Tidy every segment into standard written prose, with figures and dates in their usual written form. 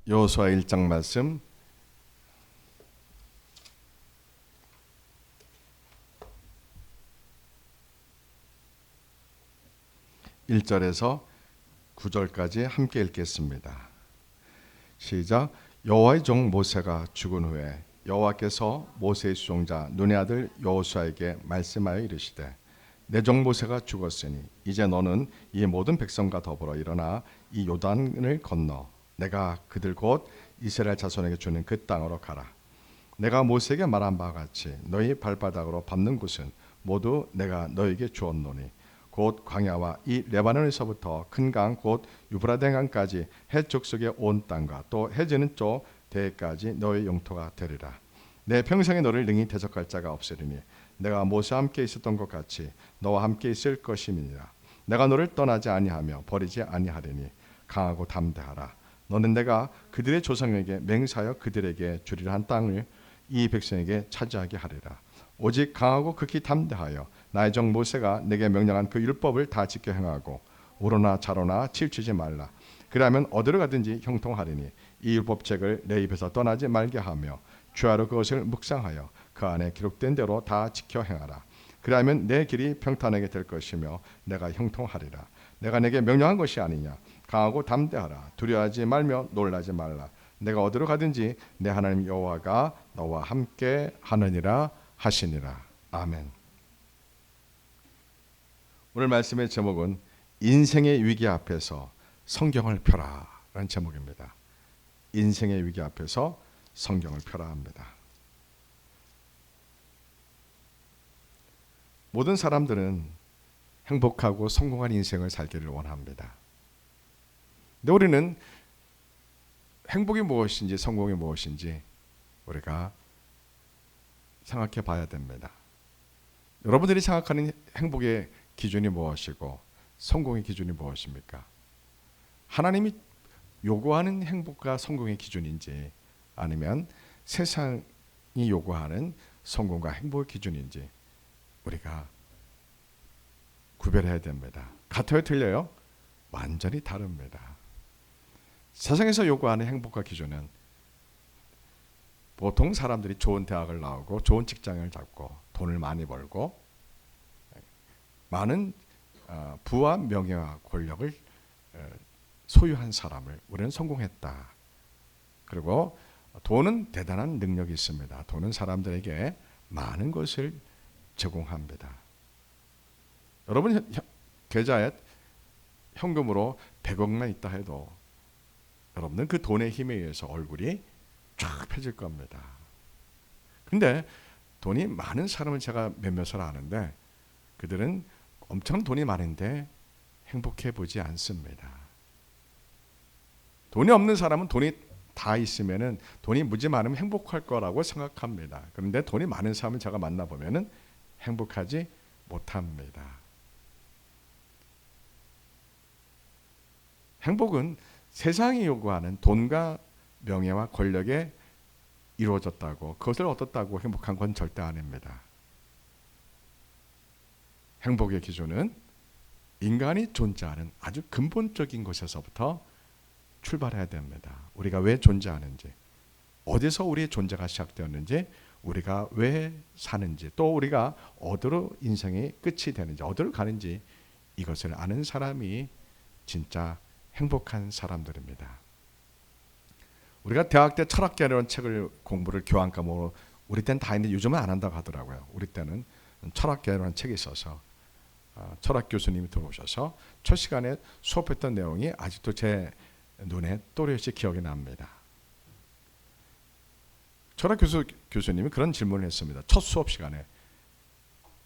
여호수아 1장 말씀 1절에서 9절까지 함께 읽겠습니다. 시작. 여호와의 종 모세가 죽은 후에 여호와께서 모세의 수종자 눈의 아들 여호수아에게 말씀하여 이르시되 내 종 모세가 죽었으니 이제 너는 이 모든 백성과 더불어 일어나 이 요단을 건너 내가 그들 곧 이스라엘 자손에게 주는 그 땅으로 가라. 내가 모세에게 말한 바와 같이 너희 발바닥으로 밟는 곳은 모두 내가 너에게 주었노니 곧 광야와 이 레바논에서부터 큰 강 곧 유브라데 강까지 해쪽 속의 온 땅과 또 해지는 쪽 대해까지 너의 영토가 되리라. 내 평생에 너를 능히 대적할 자가 없으리니 내가 모세와 함께 있었던 것 같이 너와 함께 있을 것임이니라. 내가 너를 떠나지 아니하며 버리지 아니하리니 강하고 담대하라. 너는 내가 그들의 조상에게 맹세하여 그들에게 주리라 한 땅을 이 백성에게 차지하게 하리라. 오직 강하고 극히 담대하여 나의 종 모세가 내게 명령한 그 율법을 다 지켜 행하고 우로나 좌로나 치우치지 말라. 그러면 어디로 가든지 형통하리니 이 율법책을 내 입에서 떠나지 말게 하며 주야로 그것을 묵상하여 그 안에 기록된 대로 다 지켜 행하라. 그러면 내 길이 평탄하게 될 것이며 내가 형통하리라. 내가 내게 명령한 것이 아니냐. 강하고 담대하라. 두려워하지 말며 놀라지 말라. 내가 어디로 가든지 내 하나님 여호와가 너와 함께 하느니라 하시니라. 아멘. 오늘 말씀의 제목은 인생의 위기 앞에서 성경을 펴라 라는 제목입니다. 인생의 위기 앞에서 성경을 펴라 합니다. 모든 사람들은 행복하고 성공한 인생을 살기를 원합니다. 근데 우리는 행복이 무엇인지 성공이 무엇인지 우리가 생각해 봐야 됩니다. 여러분들이 생각하는 행복의 기준이 무엇이고 성공의 기준이 무엇입니까? 하나님이 요구하는 행복과 성공의 기준인지 아니면 세상이 요구하는 성공과 행복의 기준인지 우리가 구별해야 됩니다. 같아요? 틀려요? 완전히 다릅니다. 세상에서 요구하는 행복과 기준은 보통 사람들이 좋은 대학을 나오고 좋은 직장을 잡고 돈을 많이 벌고 많은 부와 명예와 권력을 소유한 사람을 우리는 성공했다. 그리고 돈은 대단한 능력이 있습니다. 돈은 사람들에게 많은 것을 제공합니다. 여러분 계좌에 현금으로 100억만 있다 해도 여러분은 그 돈의 힘에 의해서 얼굴이 쫙 펴질 겁니다. 근데 돈이 많은 사람을 제가 몇몇을 아는데 그들은 엄청 돈이 많은데 행복해 보지 않습니다. 돈이 없는 사람은 돈이 다 있으면은 돈이 무지 많으면 행복할 거라고 생각합니다. 그런데 돈이 많은 사람을 제가 만나보면은 행복하지 못합니다. 행복은 세상이 요구하는 돈과 명예와 권력에 이루어졌다고 그것을 얻었다고 행복한 건 절대 아닙니다. 행복의 기준은 인간이 존재하는 아주 근본적인 것에서부터 출발해야 됩니다. 우리가 왜 존재하는지, 어디서 우리의 존재가 시작되었는지, 우리가 왜 사는지, 또 우리가 어디로 인생이 끝이 되는지, 어디로 가는지 이것을 아는 사람이 진짜 행복한 사람들입니다. 우리가 대학 때 철학계라는 책을 공부를 교환 과목으로 우리 때는 다 했는데 요즘은 안 한다고 하더라고요. 우리 때는 철학계라는 책이 있어서 철학 교수님이 들어오셔서 첫 시간에 수업했던 내용이 아직도 제 눈에 또렷이 기억이 납니다. 철학 교수님이 그런 질문을 했습니다. 첫 수업 시간에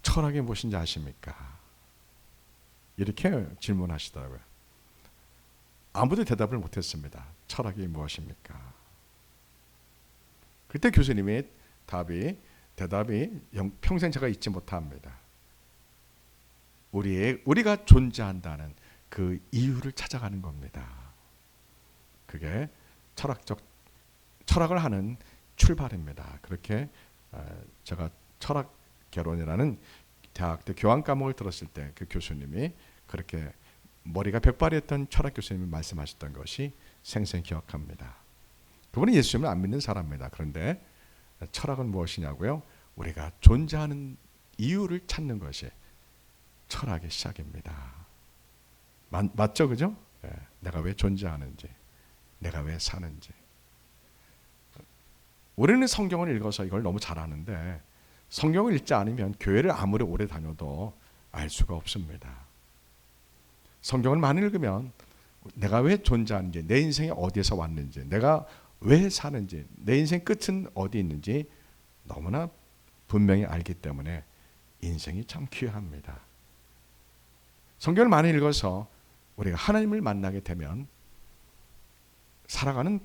철학이 무엇인지 아십니까? 이렇게 질문하시더라고요. 아무도 대답을 못했습니다. 철학이 무엇입니까? 그때 교수님의 대답이 평생 제가 잊지 못합니다. 우리가 존재한다는 그 이유를 찾아가는 겁니다. 그게 철학을 하는 출발입니다. 그렇게 제가 철학개론이라는 대학 때 교환 과목을 들었을 때 그 교수님이 그렇게 머리가 백발이었던 철학 교수님이 말씀하셨던 것이 생생히 기억합니다. 그분은 예수님을 안 믿는 사람입니다. 그런데 철학은 무엇이냐고요? 우리가 존재하는 이유를 찾는 것이 철학의 시작입니다. 맞죠? 그죠? 예, 내가 왜 존재하는지, 내가 왜 사는지. 우리는 성경을 읽어서 이걸 너무 잘 아는데 성경을 읽지 않으면 교회를 아무리 오래 다녀도 알 수가 없습니다. 성경을 많이 읽으면 내가 왜 존재하는지, 내 인생이 어디에서 왔는지, 내가 왜 사는지, 내 인생 끝은 어디 있는지 너무나 분명히 알기 때문에 인생이 참 귀합니다. 성경을 많이 읽어서 우리가 하나님을 만나게 되면 살아가는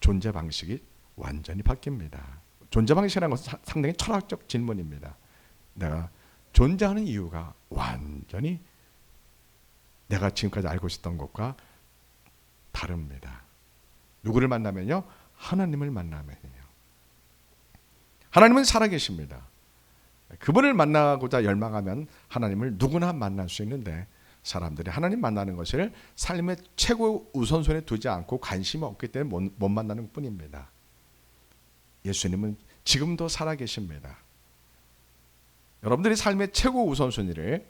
존재 방식이 완전히 바뀝니다. 존재 방식이라는 것은 상당히 철학적 질문입니다. 내가 존재하는 이유가 완전히 내가 지금까지 알고 있었던 것과 다릅니다. 누구를 만나면요? 하나님을 만나면요. 하나님은 살아계십니다. 그분을 만나고자 열망하면 하나님을 누구나 만날 수 있는데 사람들이 하나님 만나는 것을 삶의 최고 우선순위에 두지 않고 관심이 없기 때문에 못 만나는 뿐입니다. 예수님은 지금도 살아계십니다. 여러분들이 삶의 최고 우선순위를,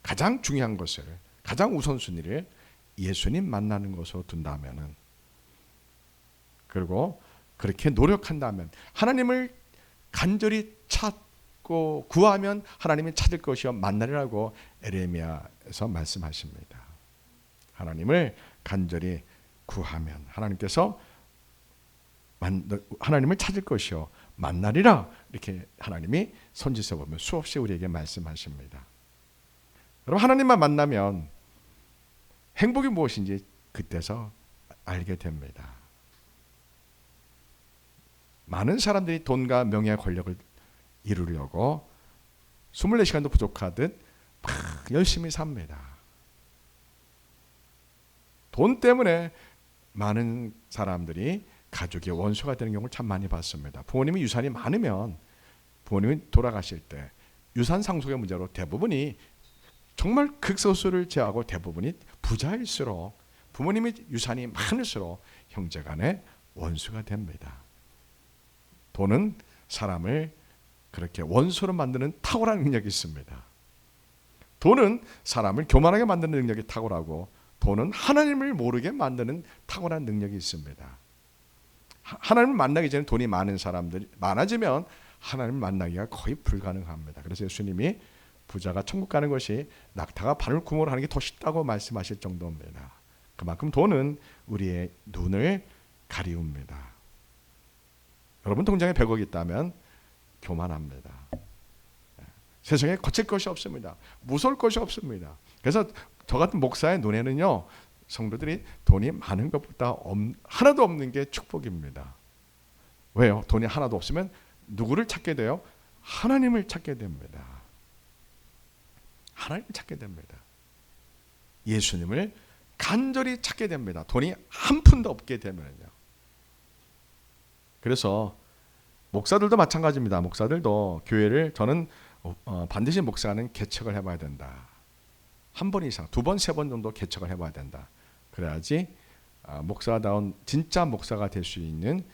가장 중요한 것을, 가장 우선순위를 예수님 만나는 것으로 둔다면은, 그리고 그렇게 노력한다면, 하나님을 간절히 찾고 구하면 하나님이 찾을 것이요 만나리라고 에레미야에서 말씀하십니다. 하나님을 간절히 구하면 하나님께서 하나님을 찾을 것이요 만나리라, 이렇게 하나님이 선지서 보면 수없이 우리에게 말씀하십니다. 여러분, 하나님만 만나면 행복이 무엇인지 그때서 알게 됩니다. 많은 사람들이 돈과 명예와 권력을 이루려고 24시간도 부족하듯 막 열심히 삽니다. 돈 때문에 많은 사람들이 가족의 원수가 되는 경우를 참 많이 봤습니다. 부모님이 유산이 많으면 부모님이 돌아가실 때 유산 상속의 문제로 대부분이, 정말 극소수를 제외하고 대부분이 부자일수록, 부모님의 유산이 많을수록 형제간의 원수가 됩니다. 돈은 사람을 그렇게 원수로 만드는 탁월한 능력이 있습니다. 돈은 사람을 교만하게 만드는 능력이 탁월하고, 돈은 하나님을 모르게 만드는 탁월한 능력이 있습니다. 하나님을 만나기 전에 돈이 많은 사람들이 많아지면 하나님을 만나기가 거의 불가능합니다. 그래서 예수님이 부자가 천국 가는 것이 낙타가 바늘구멍을 하는 게 더 쉽다고 말씀하실 정도입니다. 그만큼 돈은 우리의 눈을 가리웁니다. 여러분 통장에 100억이 있다면 교만합니다. 세상에 거칠 것이 없습니다. 무서울 것이 없습니다. 그래서 저 같은 목사의 눈에는요, 성도들이 돈이 많은 것보다 하나도 없는 게 축복입니다. 왜요? 돈이 하나도 없으면 누구를 찾게 돼요? 하나님을 찾게 됩니다. 하나님을 찾게 됩니다. 예수님을 간절히 찾게 됩니다. 돈이 한 푼도 없게 되면요. 그래서 목사들도 마찬가지입니다. 목사들도 교회를, 저는 반드시 목사는 개척을 해봐야 된다. 한 번 이상, 2번, 3번 정도 개척을 해봐야 된다. 그래야지 목사다운 진짜 목사가 될 수 있는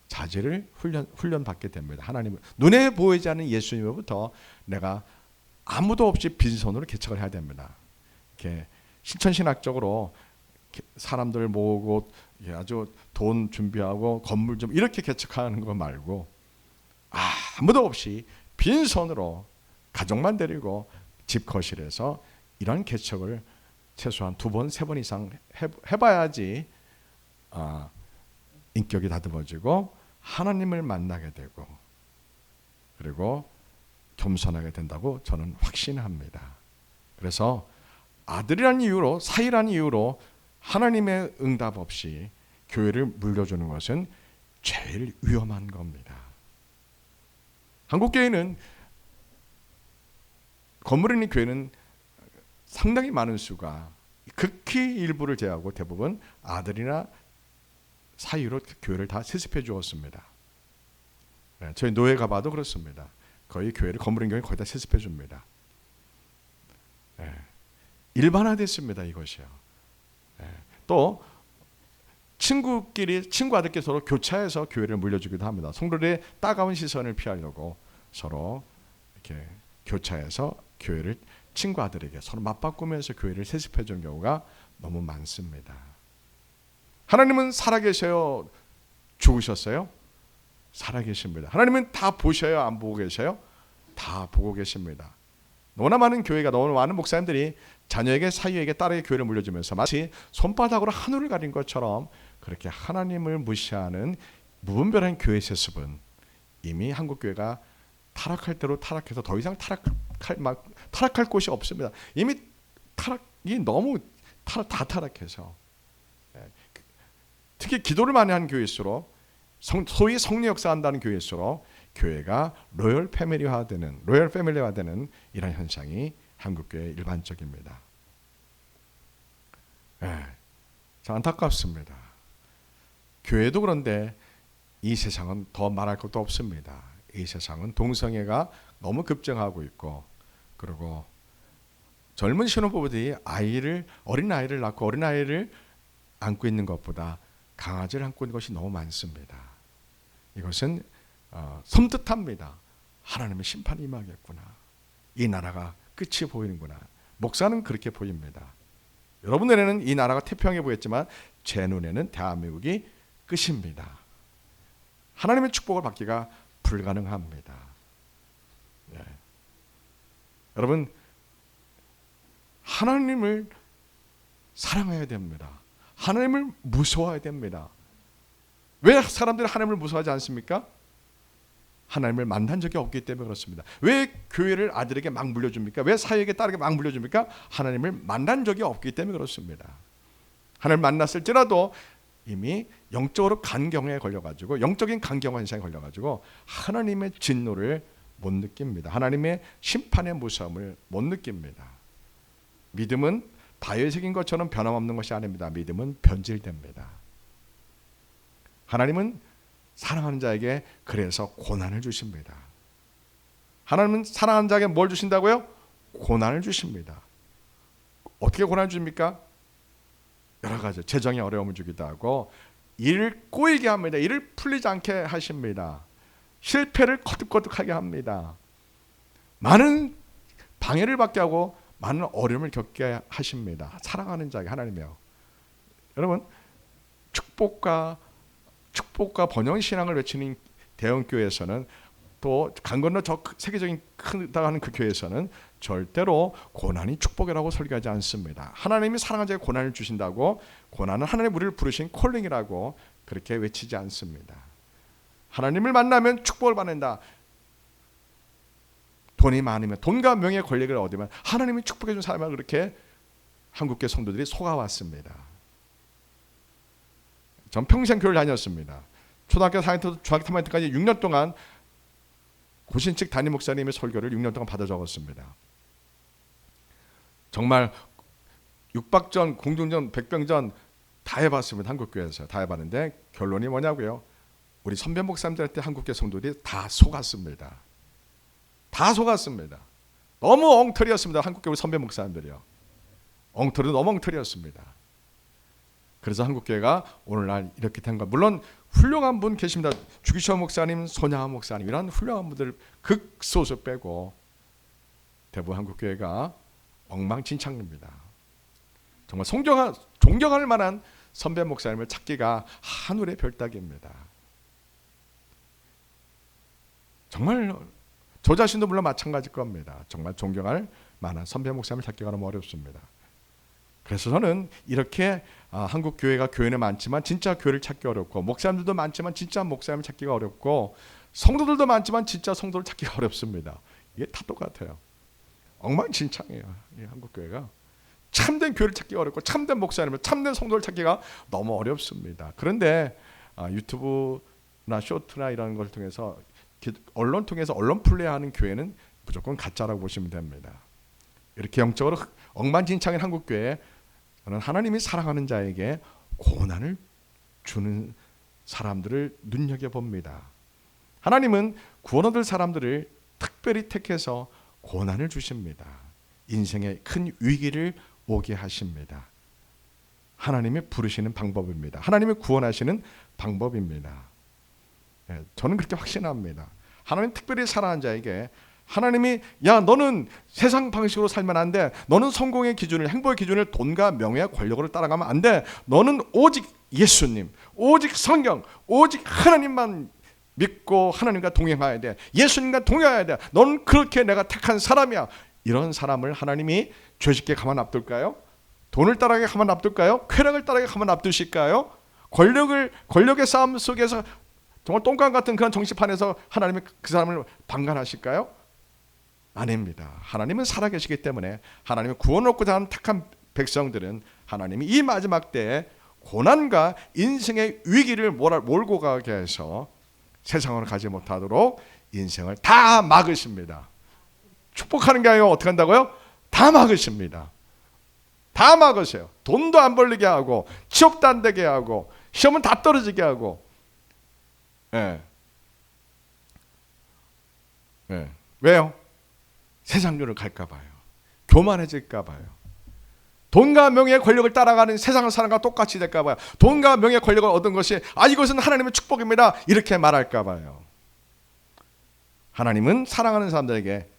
자질을 훈련받게 됩니다. 하나님을, 눈에 보이지 않는 예수님으로부터 내가 아무도 없이 빈손으로 개척을 해야 됩니다. 이렇게 실천신학적으로 사람들 모으고 아주 돈 준비하고 건물 좀 이렇게 개척하는 거 말고, 아무도 없이 빈손으로 가족만 데리고 집 거실에서 이런 개척을 최소한 2번, 3번 이상 해봐야지 인격이 다듬어지고 하나님을 만나게 되고, 그리고 겸손하게 된다고 저는 확신합니다. 그래서 아들이라는 이유로, 사이라는 이유로 하나님의 응답 없이 교회를 물려주는 것은 제일 위험한 겁니다. 한국교회는, 건물 있는 교회는 상당히 많은 수가, 극히 일부를 제외하고 대부분 아들이나 사이로 교회를 다 세습해 주었습니다. 저희 노예 가봐도 그렇습니다. 거의 교회를, 건물인 교회 거의 다 세습해 줍니다. 일반화됐습니다, 이것이요. 또 친구 아들끼리 서로 교차해서 교회를 물려주기도 합니다. 성도들의 따가운 시선을 피하려고 서로 이렇게 교차해서 교회를 친구 아들에게 서로 맞바꾸면서 교회를 세습해 주는 경우가 너무 많습니다. 하나님은 살아계셔요? 죽으셨어요? 살아계십니다. 하나님은 다 보셔요? 안 보고 계셔요? 다 보고 계십니다. 너무나 많은 교회가, 너무나 많은 목사님들이 자녀에게, 사위에게, 딸에게 교회를 물려주면서 마치 손바닥으로 하늘을 가린 것처럼 그렇게 하나님을 무시하는 무분별한 교회 세습은 이미 한국교회가 타락할 대로 타락해서 더 이상 타락할 곳이 없습니다. 이미 타락이 너무 다 타락해서, 특히 기도를 많이 하는 교회일수록, 소위 성령 역사한다는 교회일수록 교회가 로열 패밀리화되는 이런 현상이 한국교회 일반적입니다. 참 안타깝습니다. 교회도 그런데 이 세상은 더 말할 것도 없습니다. 이 세상은 동성애가 너무 급증하고 있고, 그리고 젊은 신혼부부들이 어린 아이를 낳고 어린 아이를 안고 있는 것보다 강아지를 안고 있는 것이 너무 많습니다. 이것은 섬뜩합니다. 하나님의 심판이 임하겠구나. 이 나라가 끝이 보이는구나. 목사는 그렇게 보입니다. 여러분 눈에는 이 나라가 태평해 보였지만 제 눈에는 대한민국이 끝입니다. 하나님의 축복을 받기가 불가능합니다. 여러분, 하나님을 사랑해야 됩니다. 하나님을 무서워해야 됩니다. 왜 사람들이 하나님을 무서워하지 않습니까? 하나님을 만난 적이 없기 때문에 그렇습니다. 왜 교회를 아들에게 막 물려줍니까? 왜 사위에게 딸에게 막 물려줍니까? 하나님을 만난 적이 없기 때문에 그렇습니다. 하나님을 만났을지라도 이미 영적으로 간경에 걸려가지고, 영적인 간경 현상에 걸려가지고 하나님의 진노를 못 느낍니다. 하나님의 심판의 무서움을 못 느낍니다. 믿음은 바위에 새긴 것처럼 변함없는 것이 아닙니다. 믿음은 변질됩니다. 하나님은 사랑하는 자에게 그래서 고난을 주십니다. 하나님은 사랑하는 자에게 뭘 주신다고요? 고난을 주십니다. 어떻게 고난을 주십니까? 여러 가지 재정의 어려움을 주기도 하고, 일을 꼬이게 합니다. 일을 풀리지 않게 하십니다. 실패를 거듭거듭하게 합니다. 많은 방해를 받게 하고 많은 어려움을 겪게 하십니다. 사랑하는 자에게 하나님이요. 여러분, 축복과 번영신앙을 외치는 대형교회에서는, 또 강 건너 저 세계적인 크다 하는 그 교회에서는 절대로 고난이 축복이라고 설교하지 않습니다. 하나님이 사랑하는 자에게 고난을 주신다고, 고난은 하나님의 우리를 부르신 콜링이라고 그렇게 외치지 않습니다. 하나님을 만나면 축복을 받는다. 돈이 많으면, 돈과 명예 권력을 얻으면 하나님이 축복해 준 사람을 그렇게 한국교회 성도들이 속아왔습니다. 전 평생 교회를 다녔습니다. 초등학교 4학년부터 중학교 3학년까지 6년 동안 고신측 담임 목사님의 설교를 6년 동안 받아 적었습니다. 정말 육박전, 공중전, 백병전 다 해봤습니다. 한국교회에서 다 해봤는데 결론이 뭐냐고요? 우리 선배 목사님들한테 한국교회 성도들이 다 속았습니다. 다 속았습니다. 너무 엉터리였습니다. 한국교회 우리 선배 목사님들이요. 엉터리도 너무 엉터리였습니다. 그래서 한국교회가 오늘날 이렇게 된 것. 물론 훌륭한 분 계십니다. 주기철 목사님, 손양한 목사님, 이런 훌륭한 분들 극소수 빼고 대부분 한국교회가 엉망진창입니다. 정말 존경할 만한 선배 목사님을 찾기가 하늘의 별따기입니다. 정말 저 자신도 물론 마찬가지일 겁니다. 정말 존경할 만한 선배 목사님을 찾기가 너무 어렵습니다. 그래서 저는 이렇게 한국 교회가 교회는 많지만 진짜 교회를 찾기 어렵고, 목사님들도 많지만 진짜 목사님을 찾기가 어렵고, 성도들도 많지만 진짜 성도를 찾기가 어렵습니다. 이게 다 똑같아요. 엉망진창이에요. 이 한국 교회가 참된 교회를 찾기가 어렵고, 참된 목사님을, 참된 성도를 찾기가 너무 어렵습니다. 그런데 유튜브나 쇼트나 이런 걸 통해서, 언론 통해서 언론 플레이하는 교회는 무조건 가짜라고 보시면 됩니다. 이렇게 영적으로 엉망진창인 한국 교회에 저는 하나님이 사랑하는 자에게 고난을 주는 사람들을 눈여겨봅니다. 하나님은 구원 얻을 사람들을 특별히 택해서 고난을 주십니다. 인생의 큰 위기를 오게 하십니다. 하나님이 부르시는 방법입니다. 하나님이 구원하시는 방법입니다. 저는 그렇게 확신합니다. 하나님 특별히 사랑하는 자에게 하나님이 야 너는 세상 방식으로 살면 안 돼. 너는 성공의 기준을 행복의 기준을 돈과 명예와 권력으로 따라가면 안 돼. 너는 오직 예수님, 오직 성경, 오직 하나님만 믿고 하나님과 동행해야 돼. 예수님과 동행해야 돼. 너는 그렇게 내가 택한 사람이야. 이런 사람을 하나님이 죄짓게 가만 놔둘까요? 돈을 따라가게 가만 놔둘까요? 쾌락을 따라가게 가만 놔두실까요? 권력의 싸움 속에서 정말 똥강 같은 그런 정치판에서 하나님이 그 사람을 방관하실까요? 아닙니다. 하나님은 살아계시기 때문에 하나님의 구원을 얻고자 하는 택한 백성들은 하나님이 이 마지막 때에 고난과 인생의 위기를 몰고 가게 해서 세상으로 가지 못하도록 인생을 다 막으십니다. 축복하는 게 아니라 어떻게 한다고요? 다 막으십니다. 다 막으세요. 돈도 안 벌리게 하고 취업도 안 되게 하고 시험은 다 떨어지게 하고. 왜요? 세상으로 갈까 봐요. 교만해질까 봐요. 돈과 명예의 권력을 따라가는 세상을 사람과 똑같이 될까 봐요. 돈과 명예의 권력을 얻은 것이 이것은 하나님의 축복입니다. 이렇게 말할까 봐요. 하나님은 사랑하는 사람들에게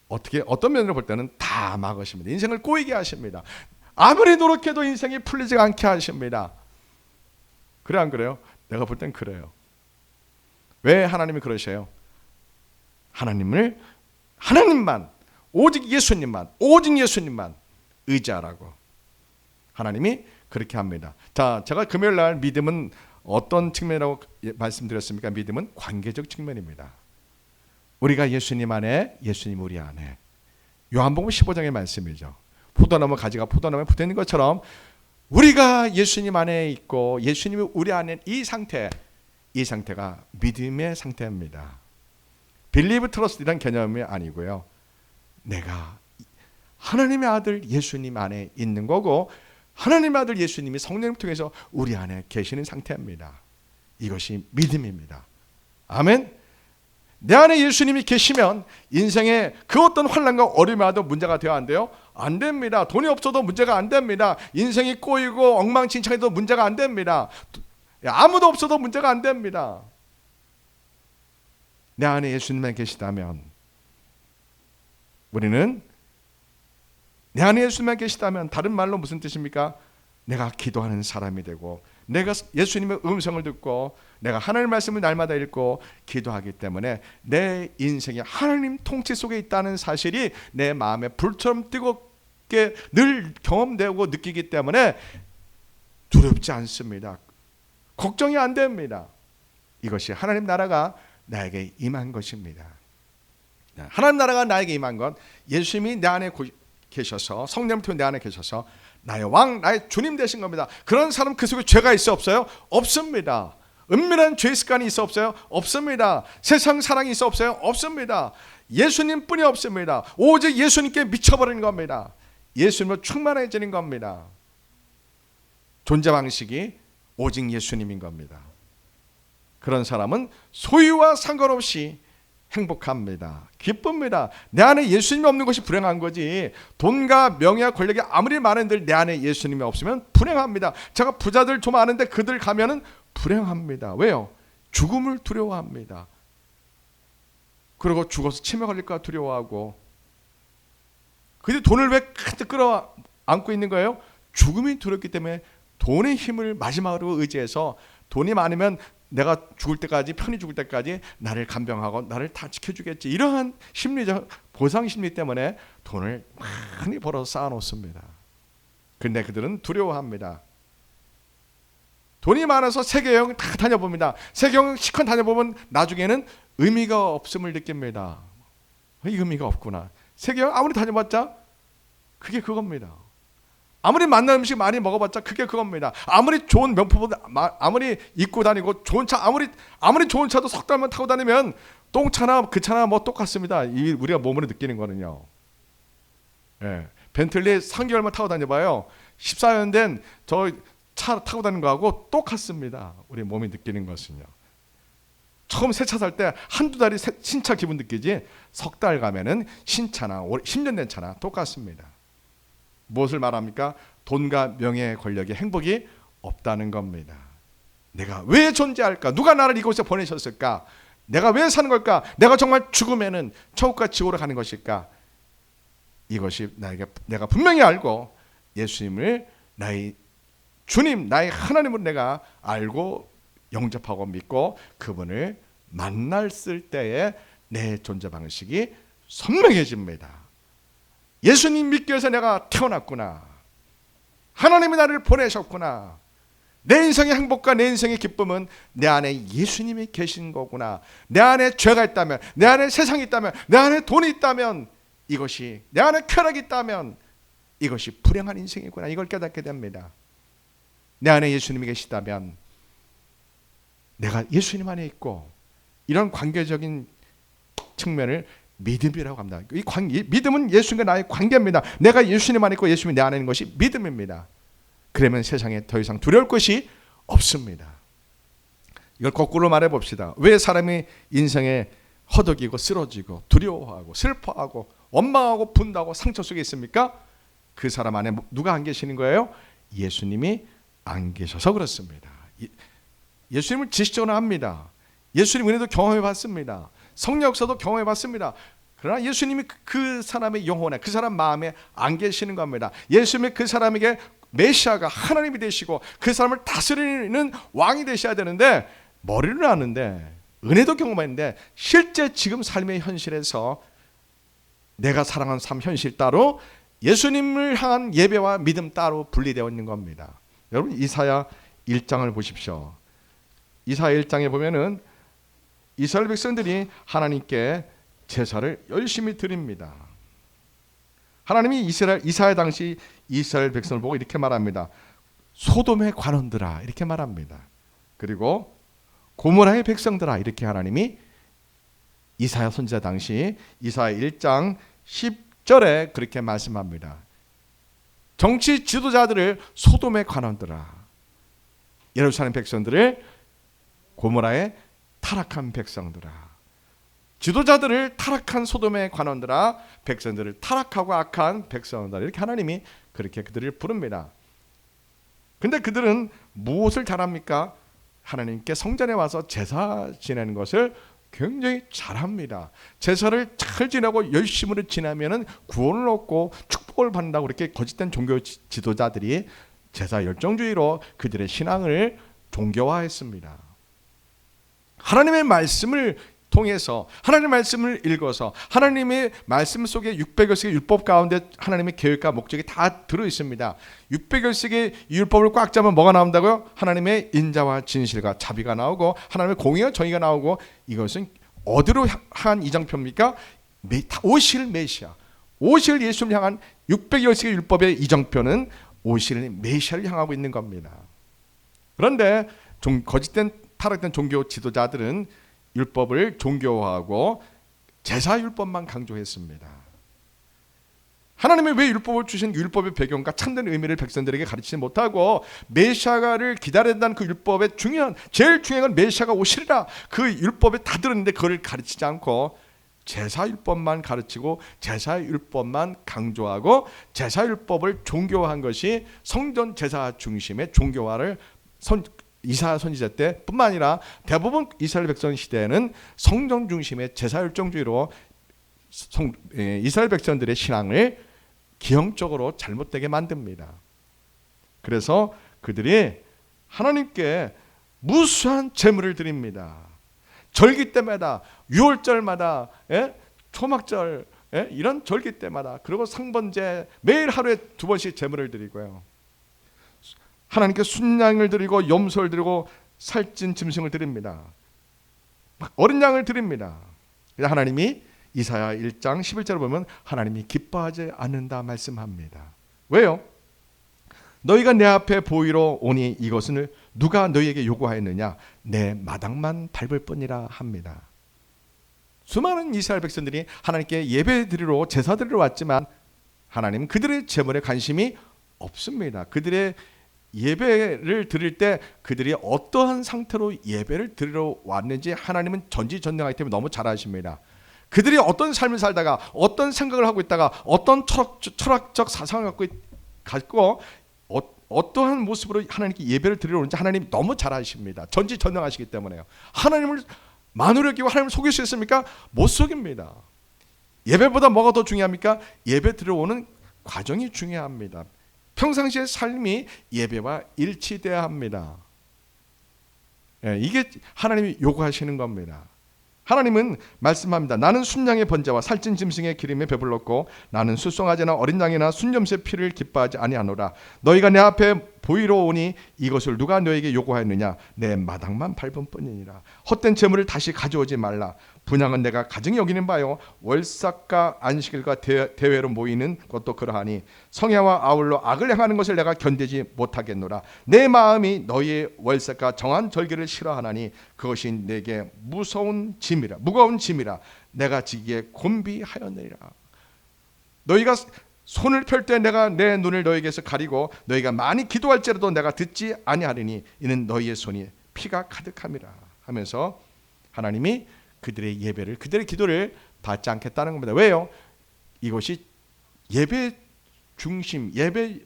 어떤 면으로 볼 때는 다 막으십니다. 인생을 꼬이게 하십니다. 아무리 노력해도 인생이 풀리지 않게 하십니다. 그래 안 그래요? 내가 볼 땐 그래요. 왜 하나님이 그러셔요? 하나님만 오직 예수님만 의지하라고 하나님이 그렇게 합니다. 자, 제가 금요일 날 믿음은 어떤 측면이라고 말씀드렸습니까? 믿음은 관계적 측면입니다. 우리가 예수님 안에, 예수님 우리 안에. 요한복음 15장의 말씀이죠. 포도나무 가지가 포도나무에 붙어 있는 것처럼 우리가 예수님 안에 있고 예수님이 우리 안에 이 상태가 믿음의 상태입니다. Believe Trust이란 개념이 아니고요. 내가 하나님의 아들 예수님 안에 있는 거고 하나님의 아들 예수님이 성령을 통해서 우리 안에 계시는 상태입니다. 이것이 믿음입니다. 아멘. 내 안에 예수님이 계시면 인생에 그 어떤 환난과 어려움이 와도 문제가 되어 안 돼요? 안 됩니다. 돈이 없어도 문제가 안 됩니다. 인생이 꼬이고 엉망진창해도 문제가 안 됩니다. 아무도 없어도 문제가 안 됩니다. 내 안에 예수님만 계시다면 우리는 내 안에 예수님만 계시다면 다른 말로 무슨 뜻입니까? 내가 기도하는 사람이 되고 내가 예수님의 음성을 듣고 내가 하나님의 말씀을 날마다 읽고 기도하기 때문에 내 인생이 하나님 통치 속에 있다는 사실이 내 마음에 불처럼 뜨겁게 늘 경험되고 느끼기 때문에 두렵지 않습니다. 걱정이 안 됩니다. 이것이 하나님 나라가 나에게 임한 것입니다. 하나님 나라가 나에게 임한 건 예수님이 내 안에 계셔서 성령을 통해 내 안에 계셔서 나의 왕, 나의 주님 되신 겁니다. 그런 사람 그 속에 죄가 있어 없어요? 없습니다. 은밀한 죄 습관이 있어 없어요? 없습니다. 세상 사랑이 있어 없어요? 없습니다. 예수님뿐이 없습니다. 오직 예수님께 미쳐버리는 겁니다. 예수님으로 충만해지는 겁니다. 존재 방식이 오직 예수님인 겁니다. 그런 사람은 소유와 상관없이 행복합니다. 기쁩니다. 내 안에 예수님이 없는 것이 불행한 거지. 돈과 명예와 권력이 아무리 많은들 내 안에 예수님이 없으면 불행합니다. 제가 부자들 좀 아는데 그들 가면은 불행합니다. 왜요? 죽음을 두려워합니다. 그리고 죽어서 치매 걸릴까 두려워하고. 근데 돈을 왜 가득 끌어안고 있는 거예요? 죽음이 두렵기 때문에 돈의 힘을 마지막으로 의지해서 돈이 많으면 내가 죽을 때까지 편히 죽을 때까지 나를 간병하고 나를 다 지켜주겠지 이러한 심리적 보상 심리 때문에 돈을 많이 벌어서 쌓아놓습니다. 근데 그들은 두려워합니다. 돈이 많아서 세계 여행 다 다녀봅니다. 세계 여행 시컨 다녀보면 나중에는 의미가 없음을 느낍니다. 의미가 없구나. 세계 여행 아무리 다녀봤자 그게 그겁니다. 아무리 맛난 음식 많이 먹어봤자 그게 그겁니다. 아무리 좋은 명품보다 아무리 입고 다니고 좋은 차 아무리 좋은 차도 석 달만 타고 다니면 똥차나 그 차나 뭐 똑같습니다. 이 우리가 몸으로 느끼는 거는요. 예, 벤틀리 3개월만 타고 다녀봐요. 14년 된 저 차 타고 다니는 거하고 똑같습니다. 우리 몸이 느끼는 것은요. 처음 새 차 살 때 한두 달이 신차 기분 느끼지 석 달 가면은 신차나 10년 된 차나 똑같습니다. 무엇을 말합니까? 돈과 명예, 권력의 행복이 없다는 겁니다. 내가 왜 존재할까? 누가 나를 이곳에 보내셨을까? 내가 왜 사는 걸까? 내가 정말 죽으면은 천국과 지옥으로 가는 것일까? 이것이 내가 분명히 알고 예수님을 나의 주님, 나의 하나님을 내가 알고 영접하고 믿고 그분을 만났을 때에 내 존재 방식이 선명해집니다. 예수님 믿기 위해서 내가 태어났구나. 하나님이 나를 보내셨구나. 내 인생의 행복과 내 인생의 기쁨은 내 안에 예수님이 계신 거구나. 내 안에 죄가 있다면, 내 안에 세상이 있다면, 내 안에 돈이 있다면, 이것이 내 안에 쾌락이 있다면 이것이 불행한 인생이구나. 이걸 깨닫게 됩니다. 내 안에 예수님이 계시다면 내가 예수님 안에 있고, 이런 관계적인 측면을 믿음이라고 합니다. 믿음은 예수님과 나의 관계입니다. 내가 예수님 안에 있고 예수님이 내 안에 있는 것이 믿음입니다. 그러면 세상에 더 이상 두려울 것이 없습니다. 이걸 거꾸로 말해 봅시다. 왜 사람이 인생에 허덕이고 쓰러지고 두려워하고 슬퍼하고 원망하고 분노하고 상처 속에 있습니까? 그 사람 안에 누가 안 계시는 거예요? 예수님이 안 계셔서 그렇습니다. 예수님을 지식적으로 합니다. 예수님 은혜도 경험해 봤습니다. 성령 역사도 경험해 봤습니다. 그러나 예수님이 그 사람의 영혼에, 그 사람 마음에 안 계시는 겁니다. 예수님이 그 사람에게 메시아가 하나님이 되시고 그 사람을 다스리는 왕이 되셔야 되는데, 머리는 아는데 은혜도 경험했는데 실제 지금 삶의 현실에서 내가 사랑하는 삶 현실 따로, 예수님을 향한 예배와 믿음 따로 분리되어 있는 겁니다. 여러분, 이사야 1장을 보십시오. 이사야 1장에 보면은 이스라엘 백성들이 하나님께 제사를 열심히 드립니다. 하나님이 이사야 당시 이스라엘 백성을 보고 이렇게 말합니다. 소돔의 관원들아, 이렇게 말합니다. 그리고 고모라의 백성들아, 이렇게 하나님이 이사야 선지자 당시 이사야 1장 10절에 그렇게 말씀합니다. 정치 지도자들을 소돔의 관원들아, 예루살렘 백성들을 고모라의 타락한 백성들아, 지도자들을 타락한 소돔의 관원들아, 백성들을 타락하고 악한 백성들아, 이렇게 하나님이 그렇게 그들을 부릅니다. 근데 그들은 무엇을 잘합니까? 하나님께 성전에 와서 제사 지내는 것을 굉장히 잘합니다. 제사를 잘 지내고 열심으로 지내면 구원을 얻고 축복을 받는다고 그렇게 거짓된 종교 지도자들이 제사 열정주의로 그들의 신앙을 종교화했습니다. 하나님의 말씀을 통해서, 하나님의 말씀을 읽어서, 하나님의 말씀 속에 600여씩의 율법 가운데 하나님의 계획과 목적이 다 들어있습니다. 600여씩의 율법을 꽉 잡으면 뭐가 나온다고요? 하나님의 인자와 진실과 자비가 나오고 하나님의 공의와 정의가 나오고, 이것은 어디로 향한 이정표입니까? 오실 메시아, 오실 예수를 향한 600여씩의 율법의 이정표는 오실 메시아를 향하고 있는 겁니다. 그런데 거짓된 타락된 종교 지도자들은 율법을 종교화하고 제사 율법만 강조했습니다. 하나님이 왜 율법을 주신 율법의 배경과 참된 의미를 백성들에게 가르치지 못하고 메시아를 기다린다는 그 율법의 제일 중요한 건 메시아가 오시리라, 그 율법에 다 들었는데 그걸 가르치지 않고 제사 율법만 가르치고 제사 율법만 강조하고 제사 율법을 종교화한 것이 성전 제사 중심의 종교화를 이사야 선지자 때뿐만 아니라 대부분 이스라엘 백성 시대에는 성전 중심의 제사 율정주의로 이스라엘 백성들의 신앙을 기형적으로 잘못되게 만듭니다. 그래서 그들이 하나님께 무수한 제물을 드립니다. 절기 때마다, 유월절마다, 초막절, 이런 절기 때마다, 그리고 상번제 매일 하루에 2번씩 제물을 드리고요. 하나님께 순양을 드리고 염소를 드리고 살찐 짐승을 드립니다. 어린 양을 드립니다. 하나님이 이사야 1장 11절을 보면 하나님이 기뻐하지 않는다 말씀합니다. 왜요? 너희가 내 앞에 보이러 오니 이것은 누가 너희에게 요구하였느냐? 내 마당만 밟을 뿐이라 합니다. 수많은 이스라엘 백성들이 하나님께 예배 드리러 제사 드리러 왔지만 하나님은 그들의 제물에 관심이 없습니다. 그들의 예배를 드릴 때 그들이 어떠한 상태로 예배를 드리러 왔는지 하나님은 전지전능하기 때문에 너무 잘 아십니다. 그들이 어떤 삶을 살다가 어떤 생각을 하고 있다가 어떤 철학적 사상을 갖고 갖고 어떠한 모습으로 하나님께 예배를 드리러 오는지 하나님이 너무 잘 아십니다. 전지전능하시기 때문에요. 하나님을 만으로 끼고 하나님을 속일 수 있습니까? 못 속입니다. 예배보다 뭐가 더 중요합니까? 예배 들어오는 과정이 중요합니다. 평상시의 삶이 예배와 일치돼야 합니다. 이게 하나님이 요구하시는 겁니다. 하나님은 말씀합니다. 나는 순양의 번제와 살찐 짐승의 기름에 배불렀고 나는 숫송아지나 어린 양이나 순염새 피를 기뻐하지 아니하노라. 너희가 내 앞에 보이러 오니 이것을 누가 너에게 요구하였느냐? 내 마당만 밟은 뿐이니라. 헛된 재물을 다시 가져오지 말라. 분향은 내가 가증히 여기는 바요 월삭과 안식일과 대회로 모이는 것도 그러하니 성야와 아울러 악을 행하는 것을 내가 견디지 못하겠노라. 내 마음이 너희의 월삭과 정한 절기를 싫어하나니 그것이 내게 무거운 짐이라 내가 지기에 곤비하였느니라. 너희가 손을 펼 때 내가 내 눈을 너희에게서 가리고 너희가 많이 기도할지라도 내가 듣지 아니하리니 이는 너희의 손이 피가 가득함이라 하면서 하나님이 그들의 예배를, 그들의 기도를 받지 않겠다는 겁니다. 왜요? 이것이 예배 중심, 예배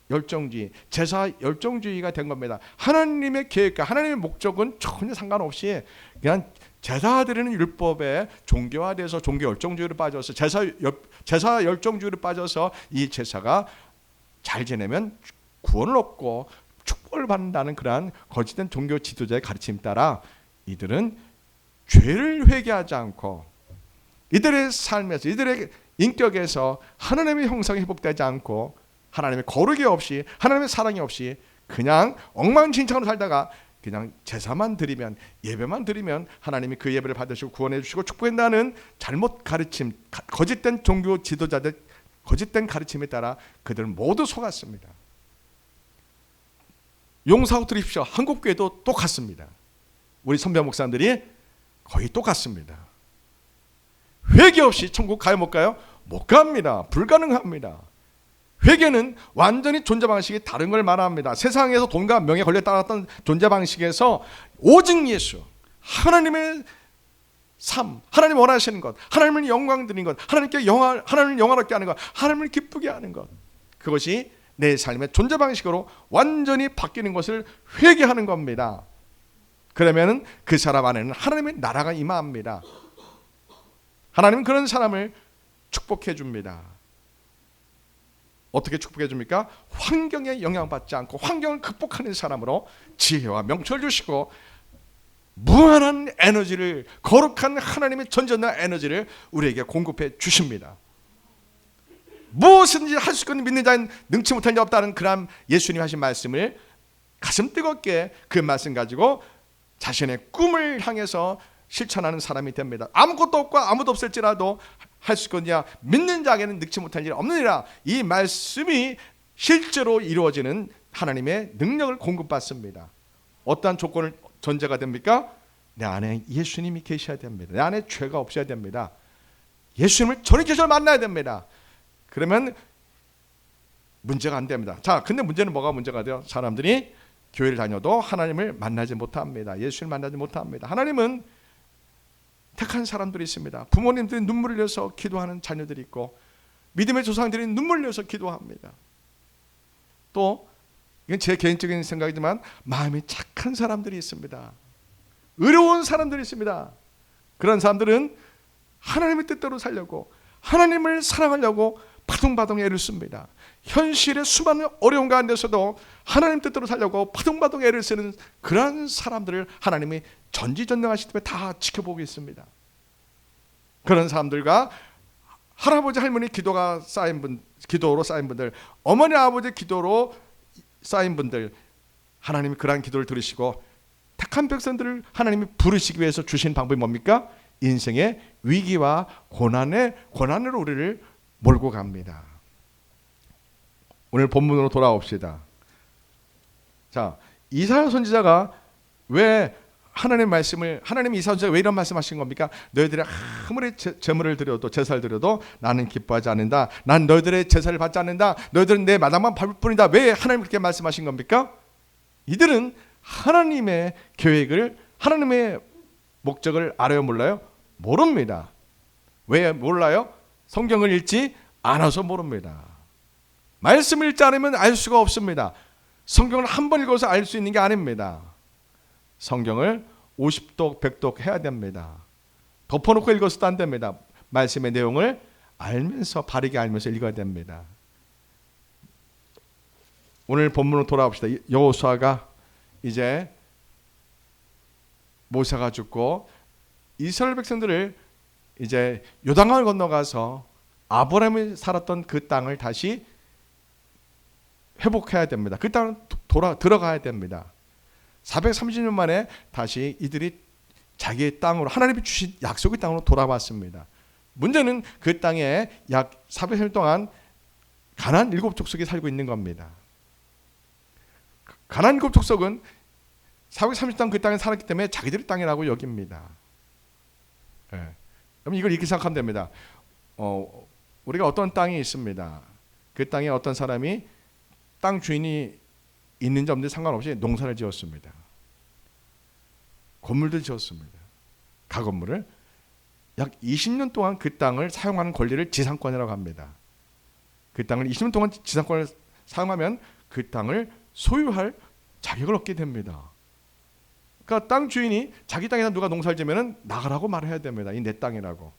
열정주의, 제사 열정주의가 된 겁니다. 하나님의 계획과 하나님의 목적은 전혀 상관없이 그냥 제사 드리는 율법에 종교화돼서 종교 열정주의로 빠져서 제사 열정주의로 빠져서 이 제사가 잘 지내면 구원을 얻고 축복을 받는다는 그러한 거짓된 종교 지도자의 가르침 따라 이들은 죄를 회개하지 않고 이들의 삶에서 이들의 인격에서 하나님의 형상이 회복되지 않고 하나님의 거룩이 없이 하나님의 사랑이 없이 그냥 엉망진창으로 살다가 그냥 제사만 드리면 예배만 드리면 하나님이 그 예배를 받으시고 구원해 주시고 축복한다는 잘못 가르침, 거짓된 종교 지도자들 거짓된 가르침에 따라 그들은 모두 속았습니다. 용서하고 드립시오. 한국교회도 똑같습니다. 우리 선배 목사님들이 거의 똑같습니다. 회개 없이 천국 가요 못 가요? 못 갑니다. 불가능합니다. 회개는 완전히 존재 방식이 다른 걸 말합니다. 세상에서 돈과 명예 권리에 따랐던 존재 방식에서 오직 예수, 하나님의 삶, 하나님 원하시는 것, 하나님을 영광 드리는 것, 하나님을 영화롭게 하는 것, 하나님을 기쁘게 하는 것, 그것이 내 삶의 존재 방식으로 완전히 바뀌는 것을 회개하는 겁니다. 그러면 그 사람 안에는 하나님의 나라가 임합니다. 하나님은 그런 사람을 축복해 줍니다. 어떻게 축복해 줍니까? 환경에 영향받지 않고 환경을 극복하는 사람으로 지혜와 명철을 주시고 무한한 에너지를, 거룩한 하나님의 전전한 에너지를 우리에게 공급해 주십니다. 무엇인지 할 수 있는 믿는 자는 능치 못한 자 없다는 그런 예수님 하신 말씀을 가슴 뜨겁게 그 말씀 가지고 자신의 꿈을 향해서 실천하는 사람이 됩니다. 아무것도 없고 아무도 없을지라도 할 수 있거냐 믿는 자에게는 능치 못할 일 없느니라. 이 말씀이 실제로 이루어지는 하나님의 능력을 공급받습니다. 어떠한 조건을 전제가 됩니까? 내 안에 예수님이 계셔야 됩니다. 내 안에 죄가 없어야 됩니다. 예수님을 전인격적으로 만나야 됩니다. 그러면 문제가 안 됩니다. 자, 근데 문제는 뭐가 문제가 돼요? 사람들이 교회를 다녀도 하나님을 만나지 못합니다. 예수를 만나지 못합니다. 하나님은 택한 사람들이 있습니다. 부모님들이 눈물을 흘려서 기도하는 자녀들이 있고 믿음의 조상들이 눈물을 흘려서 기도합니다. 또 이건 제 개인적인 생각이지만 마음이 착한 사람들이 있습니다. 의로운 사람들이 있습니다. 그런 사람들은 하나님의 뜻대로 살려고 하나님을 사랑하려고 파동파동 애를 씁니다. 현실의 수많은 어려운 가운데서도 하나님 뜻대로 살려고 파동파동 애를 쓰는 그런 사람들을 하나님이 전지전능하시기 때문에 다 지켜보고 있습니다. 그런 사람들과 할아버지 할머니 기도로 쌓인 분들, 어머니 아버지 기도로 쌓인 분들, 하나님이 그러한 기도를 들으시고 택한 백성들을 하나님이 부르시기 위해서 주신 방법이 뭡니까? 인생의 위기와 고난으로 우리를 몰고 갑니다. 오늘 본문으로 돌아옵시다. 자, 이사야 선지자가 왜 하나님이 이사야 선지자가 왜 이런 말씀하신 겁니까? 너희들이 아무리 제물을 드려도 제사를 드려도 나는 기뻐하지 않는다. 난 너희들의 제사를 받지 않는다. 너희들은 내 마당만 밟을 뿐이다. 왜 하나님 그렇게 말씀하신 겁니까? 이들은 하나님의 계획을, 하나님의 목적을 알아요, 몰라요? 모릅니다. 왜 몰라요? 성경을 읽지 않아서 모릅니다. 말씀을 읽지 않으면 알 수가 없습니다. 성경을 한 번 읽어서 알 수 있는 게 아닙니다. 성경을 50독, 100독 해야 됩니다. 덮어놓고 읽어서도 안 됩니다. 말씀의 내용을 알면서, 바르게 알면서 읽어야 됩니다. 오늘 본문으로 돌아옵시다. 여호수아가 이제 모세가 죽고 이스라엘 백성들을 이제 요단강을 건너가서 아브라함이 살았던 그 땅을 다시 회복해야 됩니다. 그 땅을 들어가야 됩니다. 430년 만에 다시 이들이 자기의 땅으로, 하나님이 주신 약속의 땅으로 돌아왔습니다. 문제는 그 땅에 약 400년 동안 가나안 7족속이 살고 있는 겁니다. 가나안 7족속은 430년 그 땅에 살았기 때문에 자기들의 땅이라고 여깁니다. 네. 그럼 이걸 이렇게 생각하면 됩니다. 우리가 어떤 땅이 있습니다. 그 땅에 어떤 사람이 땅 주인이 있는지 없는지 상관없이 농사를 지었습니다. 건물도 지었습니다. 가건물을 약 20년 동안 그 땅을 사용하는 권리를 지상권이라고 합니다. 그 땅을 20년 동안 지상권을 사용하면 그 땅을 소유할 자격을 얻게 됩니다. 그러니까 땅 주인이 자기 땅에다 누가 농사를 지으면 나가라고 말해야 됩니다. 이 내 땅이라고.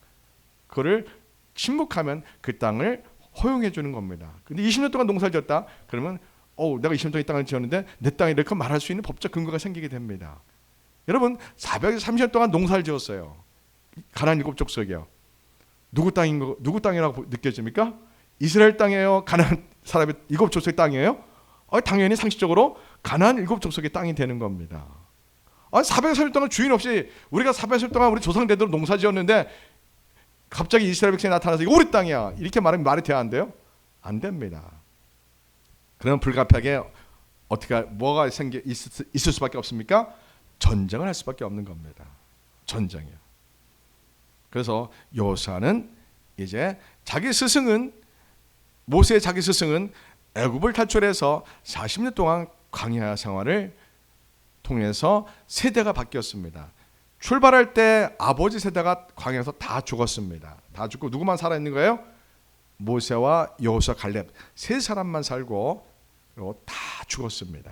그거를 침묵하면 그 땅을 허용해 주는 겁니다. 근데 20년 동안 농사를 지었다 그러면 내가 20년 동안 이 땅을 지었는데 내 땅이 이렇게 말할 수 있는 법적 근거가 생기게 됩니다. 여러분 430년 동안 농사를 지었어요. 가나안 7족속이요. 누구 땅이라고 느껴집니까? 이스라엘 땅이에요? 가나안 사람의 7족속의 땅이에요? 당연히 상식적으로 가나안 7족속의 땅이 되는 겁니다. 430년 동안 주인 없이 우리가 430년 동안 우리 조상대대로 농사 지었는데 갑자기 이스라엘 백성이 나타나서 이거 우리 땅이야 이렇게 말하면 말이 돼야 안 돼요? 안 됩니다. 그러면 불가피하게 뭐가 있을 수밖에 없습니까? 전쟁을 할 수밖에 없는 겁니다. 전쟁이요. 그래서 여호수아는 이제 모세의 자기 스승은 애굽을 탈출해서 40년 동안 광야 생활을 통해서 세대가 바뀌었습니다. 출발할 때 아버지 세대가 광야에서 다 죽었습니다. 다 죽고 누구만 살아있는 거예요? 모세와 여호수아, 갈렙 세 사람만 살고 그리고 다 죽었습니다.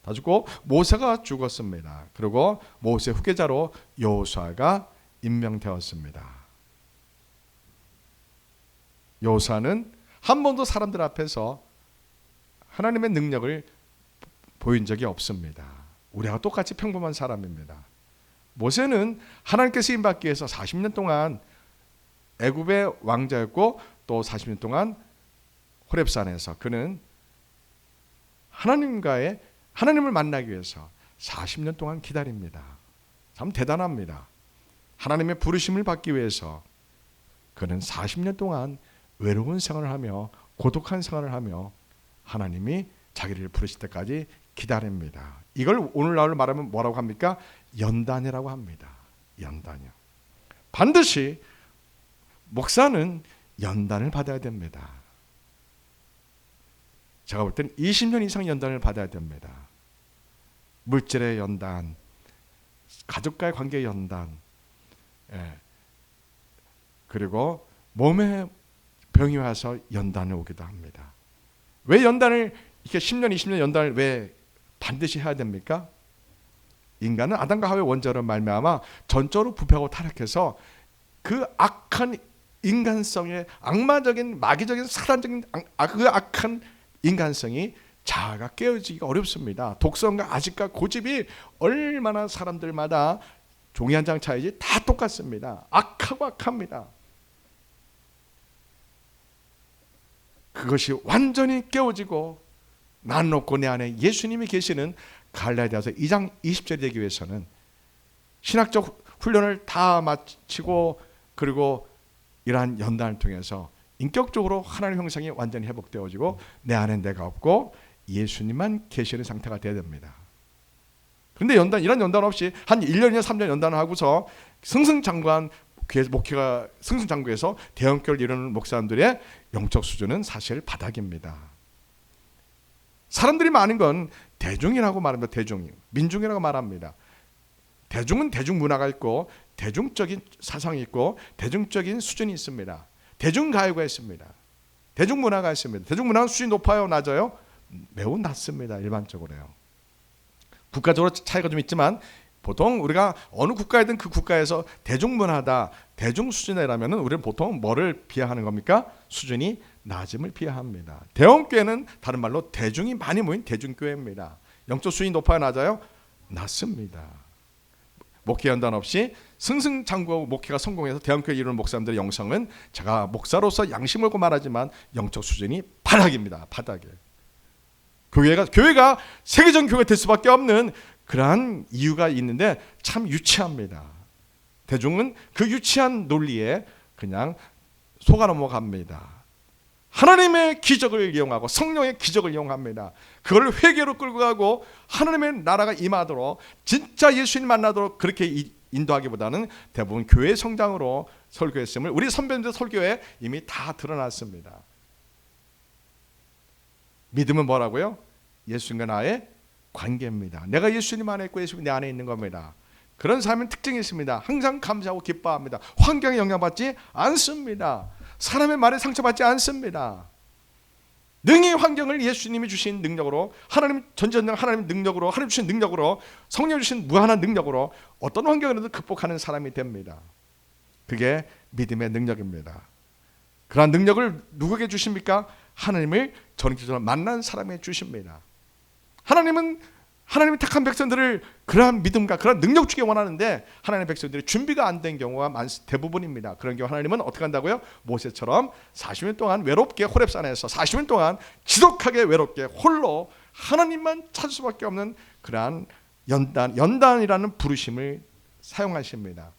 다 죽고 모세가 죽었습니다. 그리고 모세 후계자로 여호수아가 임명되었습니다. 여호수아는 한 번도 사람들 앞에서 하나님의 능력을 보인 적이 없습니다. 우리와 똑같이 평범한 사람입니다. 모세는 하나님께 쓰임받기 위해서 40년 동안 애굽의 왕자였고 또 40년 동안 호렙산에서 그는 하나님을 만나기 위해서 40년 동안 기다립니다. 참 대단합니다. 하나님의 부르심을 받기 위해서 그는 40년 동안 외로운 생활을 하며 고독한 생활을 하며 하나님이 자기를 부르실 때까지 기다립니다. 이걸 오늘날로 말하면 뭐라고 합니까? 연단이라고 합니다. 연단이요. 반드시 목사는 연단을 받아야 됩니다. 제가 볼 때는 20년 이상 연단을 받아야 됩니다. 물질의 연단, 가족과의 관계의 연단, 그리고 몸에 병이 와서 연단을 오기도 합니다. 왜 연단을 이렇게 10년, 20년 연단을 왜 반드시 해야 됩니까? 인간은 아담과 하와의 원죄로 말미암아 전적으로 부패하고 타락해서 그 악한 인간성의 악마적인 마귀적인 사단적인 그 악한 인간성이 자아가 깨어지기가 어렵습니다. 독성과 아집과 고집이 얼마나 사람들마다 종이 한 장 차이지 다 똑같습니다. 악하고 악합니다. 그것이 완전히 깨어지고 난 놓고 내 안에 예수님이 계시는 갈라디아서 2장 20절이 되기 위해서는 신학적 훈련을 다 마치고 그리고 이러한 연단을 통해서 인격적으로 하나님의 형상이 완전히 회복되어지고 내 안에 내가 없고 예수님만 계시는 상태가 되어야 됩니다. 그런데 이런 연단 없이 한 1년이나 3년 연단을 하고서 승승장구한 목회가 승승장구해서 대형교회를 이루는 목사님들의 영적 수준은 사실 바닥입니다. 사람들이 많은 건 대중이라고 말합니다. 민중이라고 말합니다. 대중은 대중문화가 있고 대중적인 사상이 있고 대중적인 수준이 있습니다. 대중가요가 있습니다. 대중문화가 있습니다. 대중문화는 수준이 높아요, 낮아요? 매우 낮습니다. 일반적으로요. 국가적으로 차이가 좀 있지만 보통 우리가 어느 국가이든 그 국가에서 대중문화다, 대중수준이라면 우리는 보통 뭐를 비하하는 겁니까? 수준이 낮음을 비하합니다. 대형교회는 다른 말로 대중이 많이 모인 대중교회입니다. 영적 수준이 높아요, 낮아요? 낮습니다. 목회 연단 없이 승승장구하고 목회가 성공해서 대형교회 이루는 목사님들의 영성은 제가 목사로서 양심을 고 말하지만 영적 수준이 바닥입니다. 바닥에. 교회가 세계적 교회가 될 수밖에 없는 그러한 이유가 있는데 참 유치합니다. 대중은 그 유치한 논리에 그냥 속아 넘어갑니다. 하나님의 기적을 이용하고 성령의 기적을 이용합니다. 그걸 회개로 끌고 가고 하나님의 나라가 임하도록 진짜 예수님 만나도록 그렇게 인도하기보다는 대부분 교회 성장으로 설교했음을 우리 선배님들 설교에 이미 다 드러났습니다. 믿음은 뭐라고요? 예수님과 나의 관계입니다. 내가 예수님 안에 있고 예수님이 내 안에 있는 겁니다. 그런 삶은 특징이 있습니다. 항상 감사하고 기뻐합니다. 환경에 영향받지 않습니다. 사람의 말에 상처받지 않습니다. 능히 환경을 예수님이 주신 능력으로, 하나님 전지전능 하나님 능력으로, 하나님 주신 능력으로, 성령 주신 무한한 능력으로 어떤 환경이라도 극복하는 사람이 됩니다. 그게 믿음의 능력입니다. 그러한 능력을 누구에게 주십니까? 하나님을 전기처럼 만난 사람에게 주십니다. 하나님이 택한 백성들을 그러한 믿음과 그러한 능력 주기 원하는데 하나님의 백성들이 준비가 안 된 경우가 대부분입니다. 그런 경우 하나님은 어떻게 한다고요? 모세처럼 40년 동안 외롭게 호렙산에서 40년 동안 지독하게 외롭게 홀로 하나님만 찾을 수밖에 없는 그러한 연단이라는 부르심을 사용하십니다.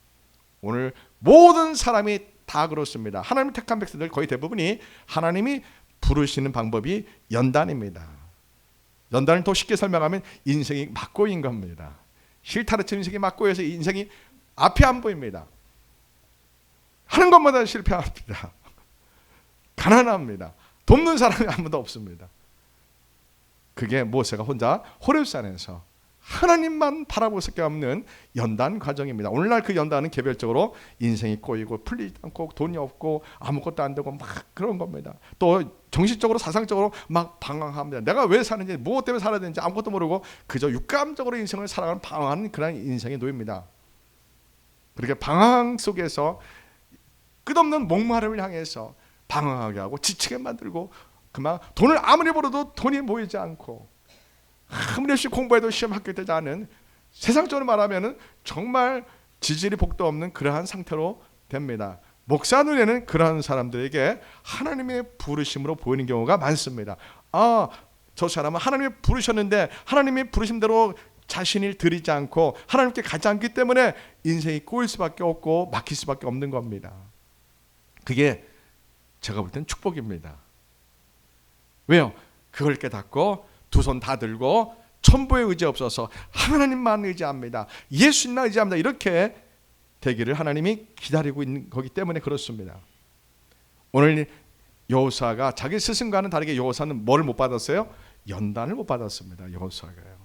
오늘 모든 사람이 다 그렇습니다. 하나님 택한 백성들 거의 대부분이 하나님이 부르시는 방법이 연단입니다. 연단을 더 쉽게 설명하면 인생이 막고인 겁니다. 실타래처럼 인생이 막고여서 인생이 앞이 안 보입니다. 하는 것마다 실패합니다. 가난합니다. 돕는 사람이 아무도 없습니다. 그게 모세가 혼자 호렙산에서 하나님만 바라볼 수밖에 없는 연단 과정입니다. 오늘날 그 연단은 개별적으로 인생이 꼬이고 풀리지 않고 돈이 없고 아무것도 안 되고 막 그런 겁니다. 또 정신적으로 사상적으로 막 방황합니다. 내가 왜 사는지 무엇 때문에 살아야 되는지 아무것도 모르고 그저 육감적으로 인생을 살아가는 방황하는 그런 인생의 노예입니다. 그렇게 방황 속에서 끝없는 목마름을 향해서 방황하게 하고 지치게 만들고 그만 돈을 아무리 벌어도 돈이 모이지 않고 아무리 열심히 공부해도 시험 합격되지 않은 세상적으로 말하면 정말 지질이 복도 없는 그러한 상태로 됩니다. 목사 눈에는 그러한 사람들에게 하나님의 부르심으로 보이는 경우가 많습니다. 저 사람은 하나님이 부르셨는데 하나님이 부르심대로 자신을 드리지 않고 하나님께 가지 않기 때문에 인생이 꼬일 수밖에 없고 막힐 수밖에 없는 겁니다. 그게 제가 볼 땐 축복입니다. 왜요? 그걸 깨닫고 두 손 다 들고 천부에 의지 없어서 하나님만 의지합니다. 예수님만 의지합니다. 이렇게 되기를 하나님이 기다리고 있는 거기 때문에 그렇습니다. 오늘 여호수아가 자기 스승과는 다르게 여호수아는 뭐를 못 받았어요? 연단을 못 받았습니다. 여호수아가요.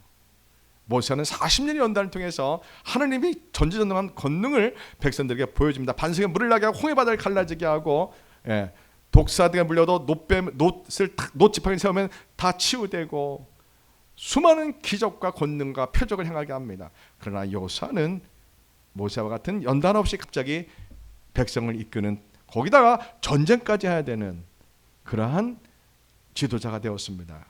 모세는 40년의 연단을 통해서 하나님이 전지전능한 권능을 백성들에게 보여줍니다. 반석에 물을 나게 하고 홍해 바다를 갈라지게 하고 독사 등에 물려도 노지팡이 세우면 다 치유되고 수많은 기적과 권능과 표적을 행하게 합니다. 그러나 여호수아는 모세와 같은 연단 없이 갑자기 백성을 이끄는 거기다가 전쟁까지 해야 되는 그러한 지도자가 되었습니다.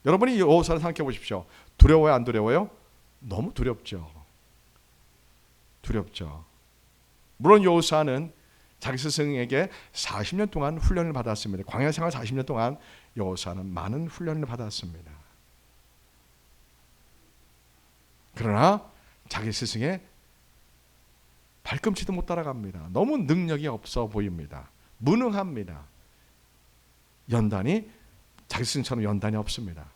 여러분이 여호수아를 생각해 보십시오. 두려워요, 안 두려워요? 너무 두렵죠. 두렵죠. 물론 여호수아는 자기 스승에게 40년 동안 훈련을 받았습니다. 광야 생활 40년 동안 여호수아는 많은 훈련을 받았습니다. 그러나 자기 스승의 발꿈치도 못 따라갑니다. 너무 능력이 없어 보입니다. 무능합니다. 연단이 자기 스승처럼 연단이 없습니다.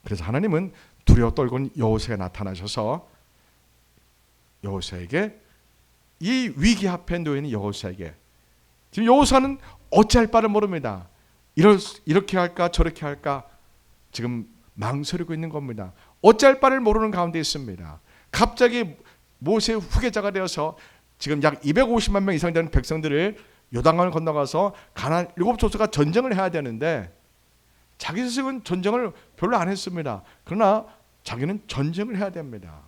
그래서 하나님은 두려워 떨곤 여호수아에 나타나셔서 여호수아에게 이 위기 앞에 놓인 여호수아에게 지금 여호수아는 어찌할 바를 모릅니다. 이렇게 할까 저렇게 할까 지금 망설이고 있는 겁니다. 어찌할 바를 모르는 가운데 있습니다. 갑자기 모세의 후계자가 되어서 지금 약 250만 명 이상 되는 백성들을 요단강을 건너가서 가나안 7족속과 전쟁을 해야 되는데 자기 스승은 전쟁을 별로 안 했습니다. 그러나 자기는 전쟁을 해야 됩니다.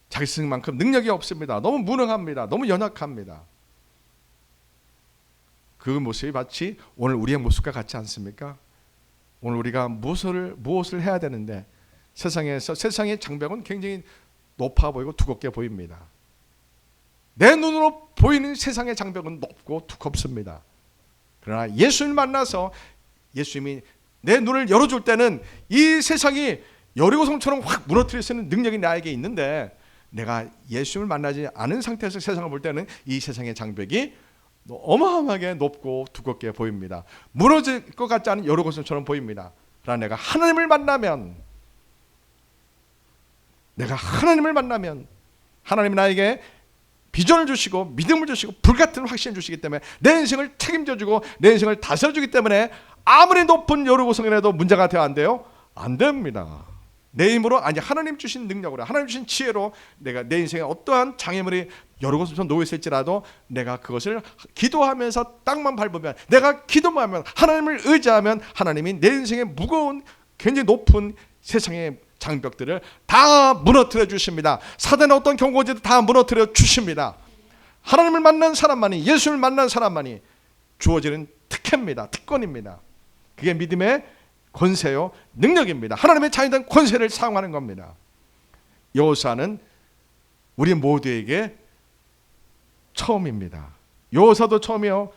자기 스승만큼 능력이 없습니다. 너무 무능합니다. 너무 연약합니다. 그 모습이 마치 오늘 우리의 모습과 같지 않습니까? 오늘 우리가 무엇을 해야 되는데 세상의 장벽은 굉장히 높아 보이고 두껍게 보입니다. 내 눈으로 보이는 세상의 장벽은 높고 두껍습니다. 그러나 예수님을 만나서 예수님이 내 눈을 열어줄 때는 이 세상이 여리고성처럼 확 무너뜨릴 수 있는 능력이 나에게 있는데, 내가 예수님을 만나지 않은 상태에서 세상을 볼 때는 이 세상의 장벽이 어마어마하게 높고 두껍게 보입니다. 무너질 것 같지 않은 여리고성처럼 보입니다. 그러나 내가 하나님을 만나면 하나님이 나에게 비전을 주시고 믿음을 주시고 불같은 확신을 주시기 때문에 내 인생을 책임져주고 내 인생을 다스려주기 때문에 아무리 높은 여리고성이라도 문제가 되어 안 돼요? 안 됩니다. 내 힘으로, 아니 하나님 주신 능력으로, 하나님 주신 지혜로 내가 내 인생에 어떠한 장애물이 여리고성처럼 놓여 있을지라도 내가 그것을 기도하면서 땅만 밟으면, 내가 기도만 하면, 하나님을 의지하면 하나님이 내 인생에 무거운 굉장히 높은 세상의 장벽들을 다 무너뜨려 주십니다. 사단의 어떤 경고지도 다 무너뜨려 주십니다. 하나님을 만난 사람만이, 예수를 만난 사람만이 주어지는 특혜입니다. 특권입니다. 그게 믿음의 권세요, 능력입니다. 하나님의 자유된 권세를 사용하는 겁니다. 여호수아는 우리 모두에게 처음입니다. 여호수아도 처음이요.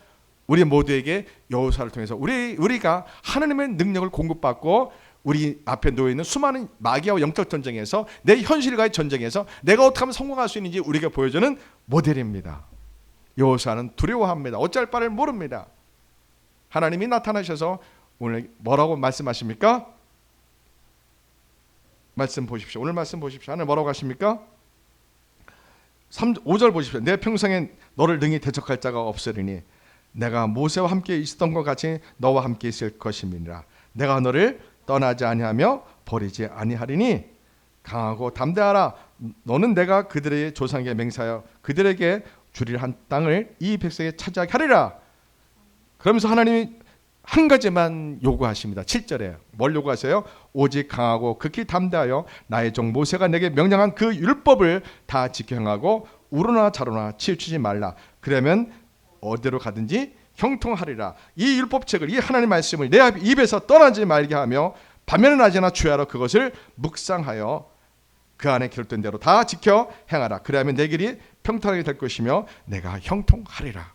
우리 모두에게 여호수아를 통해서 우리가 하나님의 능력을 공급받고 우리 앞에 놓여있는 수많은 마귀와 영적 전쟁에서, 내 현실과의 전쟁에서 내가 어떻게 하면 성공할 수 있는지 우리에게 보여주는 모델입니다. 여호수아는 두려워합니다. 어찌할 바를 모릅니다. 하나님이 나타나셔서 오늘 뭐라고 말씀하십니까? 말씀 보십시오. 오늘 말씀 보십시오. 하나님 뭐라고 하십니까? 5절 보십시오. 내 평생에 너를 능히 대적할 자가 없으리니 내가 모세와 함께 있었던 것 같이 너와 함께 있을 것임이니라. 내가 너를 떠나지 아니하며 버리지 아니하리니 강하고 담대하라. 너는 내가 그들의 조상에게 맹세하여 그들에게 주리라 한 땅을 이 백성에게 차지하게 하리라. 그러면서 하나님이 한 가지만 요구하십니다. 7절에 뭘 요구하세요? 오직 강하고 극히 담대하여 나의 종 모세가 내게 명령한 그 율법을 다 지켜 행하고 우로나 좌로나 치우치지 말라. 그러면 어디로 가든지 형통하리라. 이 율법책을, 이 하나님 말씀을 내 입에서 떠나지 말게 하며 밤에는 낮에나 주야로 그것을 묵상하여 그 안에 기록된 대로 다 지켜 행하라. 그러면 내 길이 평탄하게 될 것이며 내가 형통하리라.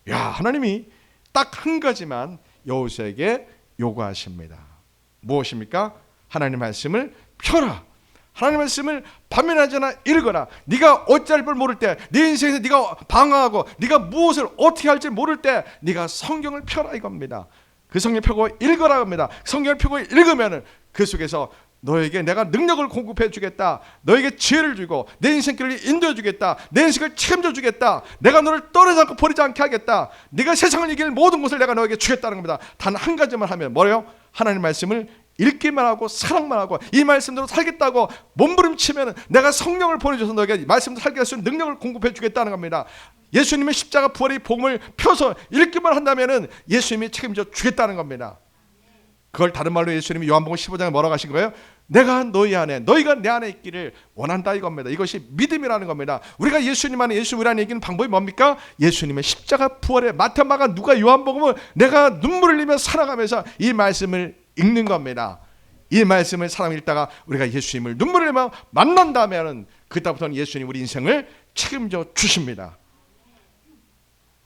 야, 하나님이 딱 한 가지만 여호수아에게 요구하십니다. 무엇입니까? 하나님 말씀을 펴라. 하나님 말씀을 밤에나 낮에나 읽어라. 네가 어찌할 줄 모를 때, 네 인생에서 네가 방황하고 네가 무엇을 어떻게 할지 모를 때 네가 성경을 펴라 이겁니다. 그 성경 펴고 읽어라 합니다. 성경을 펴고 읽으면 그 속에서 너에게 내가 능력을 공급해 주겠다. 너에게 지혜를 주고 내 인생길을 인도해 주겠다. 내 인생을 책임져 주겠다. 내가 너를 떠나지 않고 버리지 않게 하겠다. 네가 세상을 이길 모든 것을 내가 너에게 주겠다는 겁니다. 단 한 가지만 하면 뭐래요? 하나님 말씀을 읽기만 하고 사랑만 하고 이 말씀대로 살겠다고 몸부림치면 내가 성령을 보내줘서 너에게 말씀대로 살게 할 수 있는 능력을 공급해 주겠다는 겁니다. 예수님의 십자가 부활의 복음을 펴서 읽기만 한다면 예수님이 책임져 주겠다는 겁니다. 그걸 다른 말로 예수님이 요한복음 15장에 뭐라고 하신 거예요? 내가 너희 안에, 너희가 내 안에 있기를 원한다 이겁니다. 이것이 믿음이라는 겁니다. 우리가 예수님 안에, 예수 우리 안에 있기는 방법이 뭡니까? 예수님의 십자가 부활의 마태, 마가, 누가, 요한복음을 내가 눈물을 흘리며 살아가면서 이 말씀을 읽는 겁니다. 이 말씀을 사람 읽다가 우리가 예수님을 눈물을 흘리며 만난다면 그때부터는 예수님 우리 인생을 책임져 주십니다.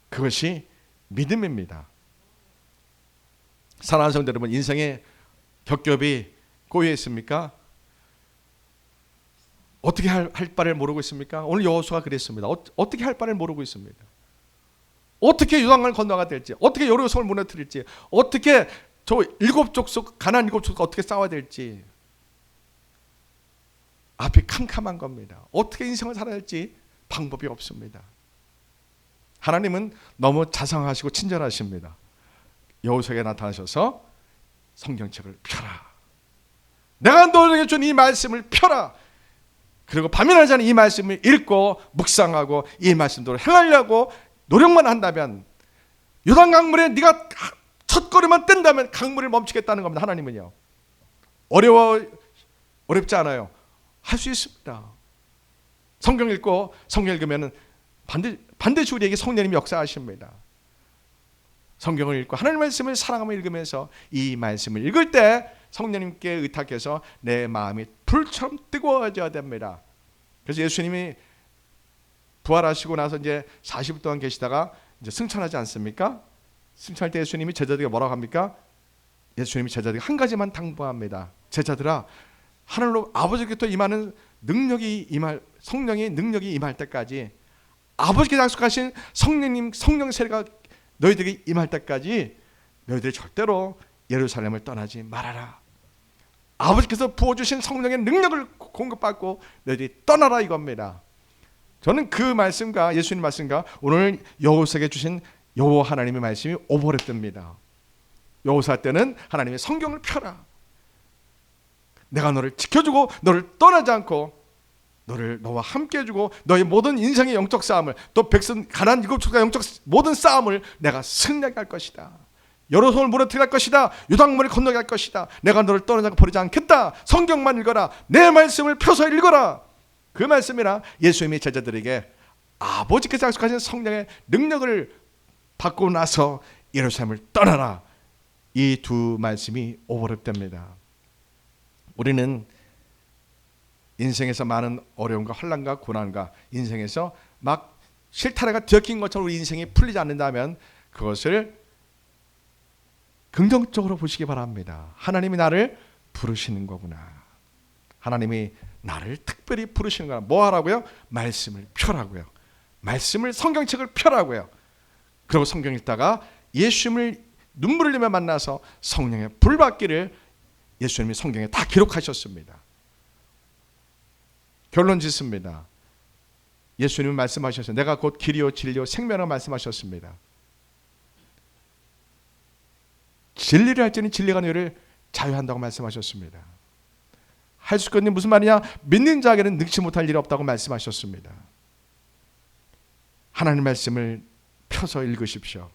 그것이 믿음입니다. 사랑하는 성도 여러분, 인생에 겹겹이 꼬여 있습니까? 어떻게 할 바를 모르고 있습니까? 오늘 여호수아가 그랬습니다. 어떻게 할 바를 모르고 있습니다. 어떻게 요단강을 건너가 될지, 어떻게 여리고성을 무너뜨릴지, 어떻게 저 7족속 가나안 7족속과 어떻게 싸워야 될지 앞이 캄캄한 겁니다. 어떻게 인생을 살아야 할지 방법이 없습니다. 하나님은 너무 자상하시고 친절하십니다. 여호수아에게 나타나셔서 성경책을 펴라. 내가 너에게 준 이 말씀을 펴라. 그리고 밤이나 낮에나 이 말씀을 읽고 묵상하고 이 말씀대로 행하려고 노력만 한다면, 요단 강물에 네가 첫 걸음만 뗀다면 강물을 멈추겠다는 겁니다. 하나님은요. 어렵지 않아요. 할 수 있습니다. 성경 읽고 성경 읽으면 반드시 우리에게 성령님이 역사하십니다. 성경을 읽고 하나님의 말씀을 사랑하며 읽으면서 이 말씀을 읽을 때 성령님께 의탁해서 내 마음이 불처럼 뜨거워져야 됩니다. 그래서 예수님이 부활하시고 나서 이제 40일 동안 계시다가 이제 승천하지 않습니까? 승천할 때 예수님이 제자들에게 뭐라고 합니까? 예수님이 제자들에게 한 가지만 당부합니다. 제자들아, 하늘로 아버지께부터 임하는 성령의 능력이 임할 때까지, 아버지께서 약속하신 성령 세례가 너희들에게 임할 때까지 너희들이 절대로 예루살렘을 떠나지 말아라. 아버지께서 부어주신 성령의 능력을 공급받고 너희들이 떠나라 이겁니다. 저는 그 말씀과 예수님 말씀과 오늘 여호수아에게 주신 여호와 하나님의 말씀이 오버랩됩니다. 여호수아 때는 하나님의 성경을 펴라. 내가 너를 지켜주고 너를 떠나지 않고 너와 함께 해주고 너의 모든 인생의 영적 싸움을, 또 백성 가나안 일곱 족속의 영적 모든 싸움을 내가 승리하게 할 것이다. 여러 손을 무너뜨리게 할 것이다. 요단물을 건너게 할 것이다. 내가 너를 떠나지 않고 버리지 않겠다. 성경만 읽어라. 내 말씀을 펴서 읽어라. 그 말씀이라 예수님이 제자들에게 아버지께서 약속하신 성령의 능력을 받고 나서 예루살렘을 떠나라. 이 두 말씀이 오버랩됩니다. 우리는 인생에서 많은 어려움과 환난과 고난과 인생에서 막 실타래가 뒤엉킨 것처럼 우리 인생이 풀리지 않는다면 그것을 긍정적으로 보시기 바랍니다. 하나님이 나를 부르시는 거구나. 하나님이 나를 특별히 부르시는 거구나. 뭐 하라고요? 말씀을 펴라고요. 말씀을, 성경책을 펴라고요. 그리고 성경 읽다가 예수님을 눈물 흘리며 만나서 성령의 불 받기를 예수님이 성경에 다 기록하셨습니다. 결론 짓습니다. 예수님은 말씀하셨어요. 내가 곧 길이요 진리요 생명이라고 말씀하셨습니다. 진리를 할지니 진리가 너희를 자유한다고 말씀하셨습니다. 할 수 있거든요. 무슨 말이냐? 믿는 자에게는 능치 못할 일이 없다고 말씀하셨습니다. 하나님의 말씀을 펴서 읽으십시오.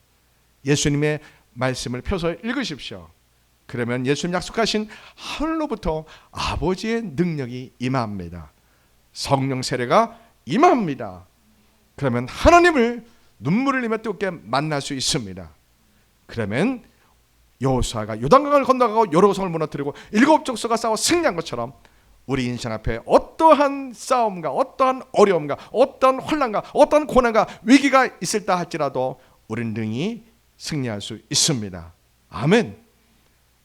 예수님의 말씀을 펴서 읽으십시오. 그러면 예수님 약속하신 하늘로부터 아버지의 능력이 임합니다. 성령 세례가 임합니다. 그러면 하나님을 눈물을 흘리며 뜨겁게 만날 수 있습니다. 그러면 여호수아가 요단강을 건너가고 여리고성을 무너뜨리고 일곱 족속과 싸워 승리한 것처럼 우리 인생 앞에 어떠한 싸움과 어떠한 어려움과 어떠한 환난과 어떠한 고난과 위기가 있을다 할지라도 우리는 능히 승리할 수 있습니다. 아멘.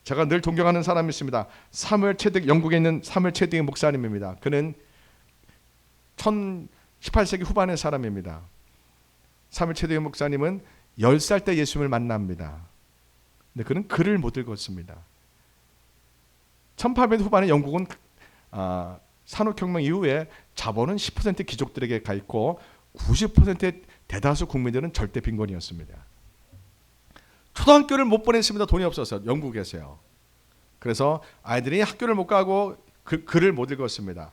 제가 늘 존경하는 사람이 있습니다. 영국에 있는 사무엘 체득 목사님입니다. 그는 18세기 후반의 사람입니다. 사무엘 체득 목사님은 10살 때 예수님을 만납니다. 근데 그는 글을 못 읽었습니다. 1800년 후반에 영국은 산업혁명 이후에 자본은 10% 귀족들에게 가 있고 90%의 대다수 국민들은 절대 빈곤이었습니다. 초등학교를 못 보냈습니다. 돈이 없어서 영국에서요. 그래서 아이들이 학교를 못 가고 글을 못 읽었습니다.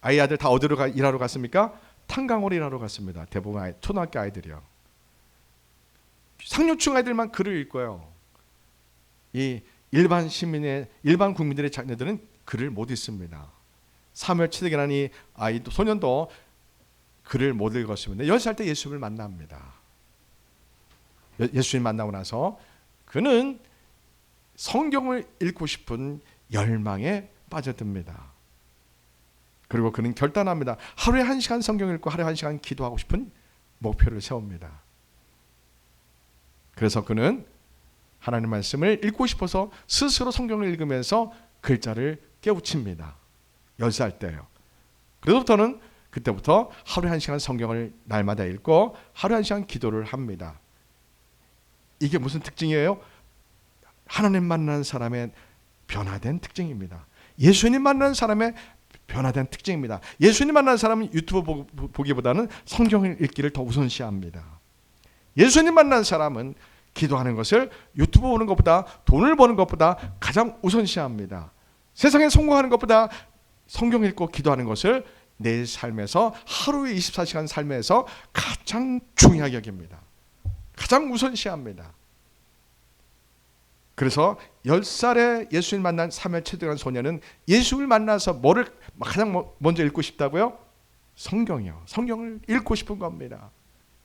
아이들 다 어디로 일하러 갔습니까? 탄광으로 일하러 갔습니다. 대부분 초등학교 아이들이요. 상류층 아이들만 글을 읽고요. 이 일반 국민들의 자녀들은 글을 못 읽습니다. 사무엘 체득이라는 이 아이도 소년도 글을 못 읽었습니다. 10살 때 예수님을 만납니다. 예수님 만나고 나서 그는 성경을 읽고 싶은 열망에 빠져듭니다. 그리고 그는 결단합니다. 하루에 1시간 성경 읽고 하루에 1시간 기도하고 싶은 목표를 세웁니다. 그래서 그는 하나님 말씀을 읽고 싶어서 스스로 성경을 읽으면서 글자를 깨우칩니다. 10살 때요. 그때부터 하루에 1시간 성경을 날마다 읽고 하루에 1시간 기도를 합니다. 이게 무슨 특징이에요? 하나님 만나는 사람의 변화된 특징입니다. 예수님 만나는 사람의 변화된 특징입니다. 예수님 만나는 사람은 유튜브 보기보다는 성경을 읽기를 더 우선시합니다. 예수님 만나는 사람은 기도하는 것을 유튜브 보는 것보다, 돈을 버는 것보다 가장 우선시합니다. 세상에 성공하는 것보다 성경 읽고 기도하는 것을 내 삶에서 하루의 24시간 삶에서 가장 중요하게 여깁니다. 가장 우선시합니다. 그래서 10살에 예수님 만난 사무엘 체득한 소녀는 예수를 만나서 뭐를 가장 먼저 읽고 싶다고요? 성경이요. 성경을 읽고 싶은 겁니다.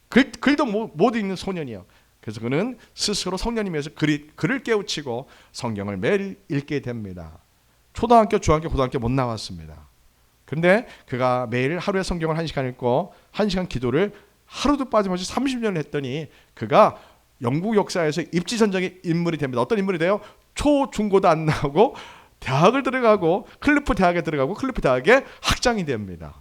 글도 못 읽는 소년이요. 그래서 그는 스스로 성령님에서 글을 깨우치고 성경을 매일 읽게 됩니다. 초등학교, 중학교, 고등학교 못 나왔습니다. 그런데 그가 매일 하루에 성경을 1시간 읽고 1시간 기도를 하루도 빠짐없이 30년을 했더니 그가 영국 역사에서 입지전적인 인물이 됩니다. 어떤 인물이 돼요? 초, 중고도 안 나오고 대학을 들어가고 클리프 대학에 들어가고 클리프 대학의 학장이 됩니다.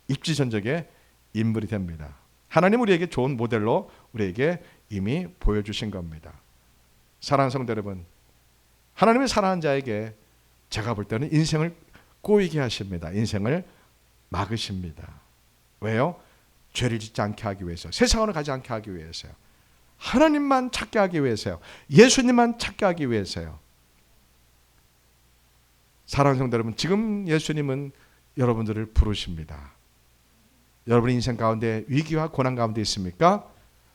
입지전적의 인물이 됩니다. 하나님 우리에게 좋은 모델로 우리에게 이미 보여주신 겁니다. 사랑하는 성도 여러분, 하나님의 사랑하는 자에게 제가 볼 때는 인생을 꼬이게 하십니다. 인생을 막으십니다. 왜요? 죄를 짓지 않게 하기 위해서, 세상으로 가지 않게 하기 위해서요. 하나님만 찾게 하기 위해서요. 예수님만 찾게 하기 위해서요. 사랑하는 성도 여러분, 지금 예수님은 여러분들을 부르십니다. 여러분의 인생 가운데 위기와 고난 가운데 있습니까?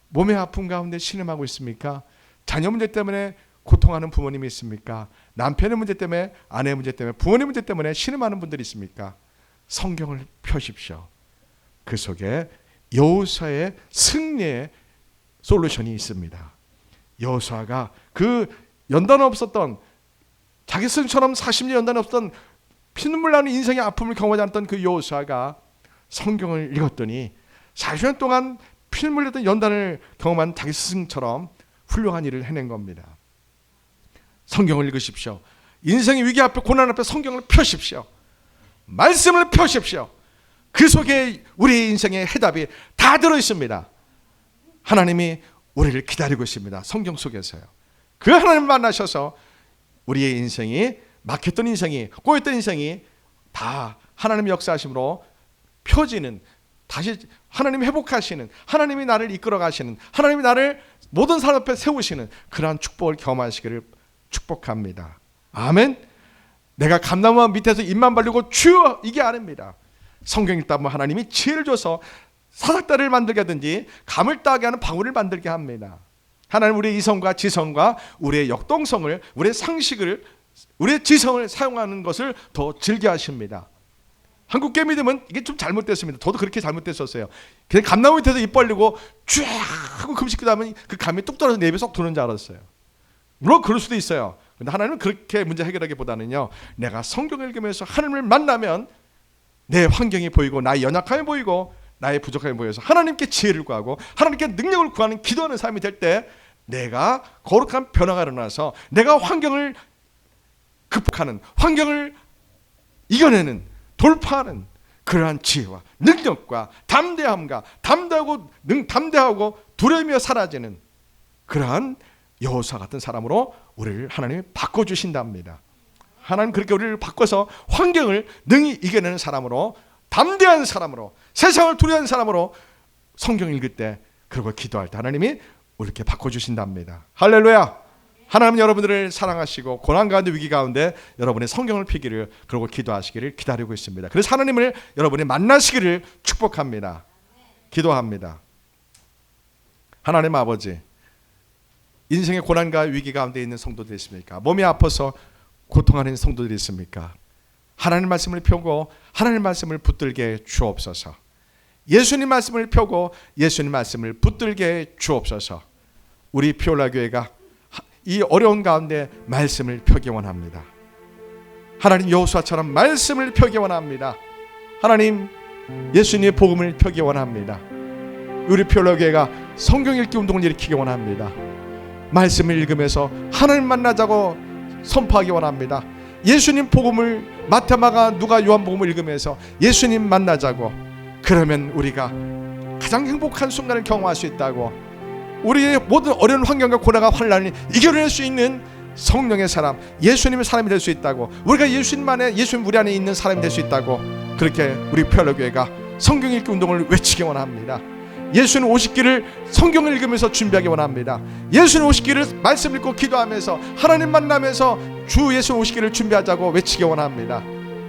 몸의 아픔 가운데 신음하고 있습니까? 자녀 문제 때문에 고통하는 부모님이 있습니까? 남편의 문제 때문에, 아내의 문제 때문에, 부모님 문제 때문에 신음하는 분들이 있습니까? 성경을 펴십시오. 그 속에 여호수아의 승리의 솔루션이 있습니다. 여호수아가 그 연단 없었던, 자기 스승처럼 40년 연단 없었던 피눈물 나는 인생의 아픔을 경험하지 않았던 그 여호수아가 성경을 읽었더니 40년 동안 피눈물 흘렸던 연단을 경험한 자기 스승처럼 훌륭한 일을 해낸 겁니다. 성경을 읽으십시오. 인생의 위기 앞에, 고난 앞에 성경을 펴십시오. 말씀을 펴십시오. 그 속에 우리의 인생의 해답이 다 들어있습니다. 하나님이 우리를 기다리고 있습니다. 성경 속에서요. 그 하나님을 만나셔서 우리의 인생이, 막혔던 인생이, 꼬였던 인생이 다 하나님의 역사하심으로 펴지는, 다시 하나님이 회복하시는, 하나님이 나를 이끌어 가시는, 하나님이 나를 모든 사람 앞에 세우시는 그러한 축복을 경험하시기를 축복합니다. 아멘. 내가 감나무 밑에서 입만 벌리고 주여, 이게 아닙니다. 성경 읽다 보면 하나님이 지혜를 줘서 사닥다리를 만들게 하든지 감을 따게 하는 방울을 만들게 합니다. 하나님 우리의 이성과 지성과 우리의 역동성을, 우리의 상식을, 우리의 지성을 사용하는 것을 더 즐겨 하십니다. 한국계 믿음은 이게 좀 잘못됐습니다. 저도 그렇게 잘못됐었어요. 그냥 감나무 밑에서 입 벌리고 쫙 하고 금식기도 하면 그 감이 뚝 떨어져서 내 입에 쏙 도는 줄 알았어요. 물론 그럴 수도 있어요. 근데 하나님은 그렇게 문제 해결하기보다는요, 내가 성경을 읽으면서 하나님을 만나면 내 환경이 보이고 나의 연약함이 보이고 나의 부족함이 보여서 하나님께 지혜를 구하고 하나님께 능력을 구하는 기도하는 삶이 될 때 내가 거룩한 변화가 일어나서 내가 환경을 극복하는, 환경을 이겨내는, 돌파하는 그러한 지혜와 능력과 담대함과 담대하고 두려움이 사라지는 그러한 여호수아 같은 사람으로 우리를 하나님이 바꿔주신답니다. 하나님 그렇게 우리를 바꿔서 환경을 능히 이겨내는 사람으로, 담대한 사람으로, 세상을 두려워하는 사람으로 성경 읽을 때, 그리고 기도할 때 하나님이 이렇게 바꿔주신답니다. 할렐루야. 하나님 여러분들을 사랑하시고 고난 가운데, 위기 가운데 여러분의 성경을 펴기를, 그리고 기도하시기를 기다리고 있습니다. 그래서 하나님을 여러분이 만나시기를 축복합니다. 기도합니다. 하나님 아버지, 인생의 고난과 위기 가운데 있는 성도들이 있습니까? 몸이 아파서 고통하는 성도들이 있습니까? 하나님 말씀을 펴고 하나님 말씀을 붙들게 주옵소서. 예수님 말씀을 펴고 예수님 말씀을 붙들게 주옵소서. 우리 피올라 교회가 이 어려운 가운데 말씀을 펴기 원합니다. 하나님 여호수아처럼 말씀을 펴기 원합니다. 하나님 예수님의 복음을 펴기 원합니다. 우리 피올라 교회가 성경 읽기 운동을 일으키기 원합니다. 말씀을 읽으면서 하나님 만나자고 선포하기 원합니다. 예수님 복음을, 마태, 마가, 누가, 요한복음을 읽으면서 예수님 만나자고. 그러면 우리가 가장 행복한 순간을 경험할 수 있다고, 우리의 모든 어려운 환경과 고난과 환난을 이겨낼 수 있는 성령의 사람, 예수님의 사람이 될 수 있다고, 우리가 예수님 안에, 예수님 우리 안에 있는 사람이 될 수 있다고, 그렇게 우리 피올라교회가 성경 읽기 운동을 외치기 원합니다. 예수님 오시기를 성경을 읽으면서 준비하기 원합니다. 예수님 오시기를 말씀 읽고 기도하면서 하나님 만나면서 주 예수님 오시기를 준비하자고 외치기 원합니다.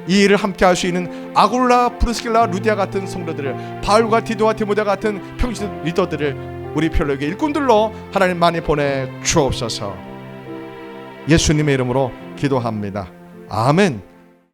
이 일을 함께 할 수 있는 아굴라, 프리스킬라, 루디아 같은 성도들을, 바울과 디도와 디모데 같은 평신 리더들을 우리 필로에게 일꾼들로 하나님 많이 보내 주옵소서. 예수님의 이름으로 기도합니다. 아멘.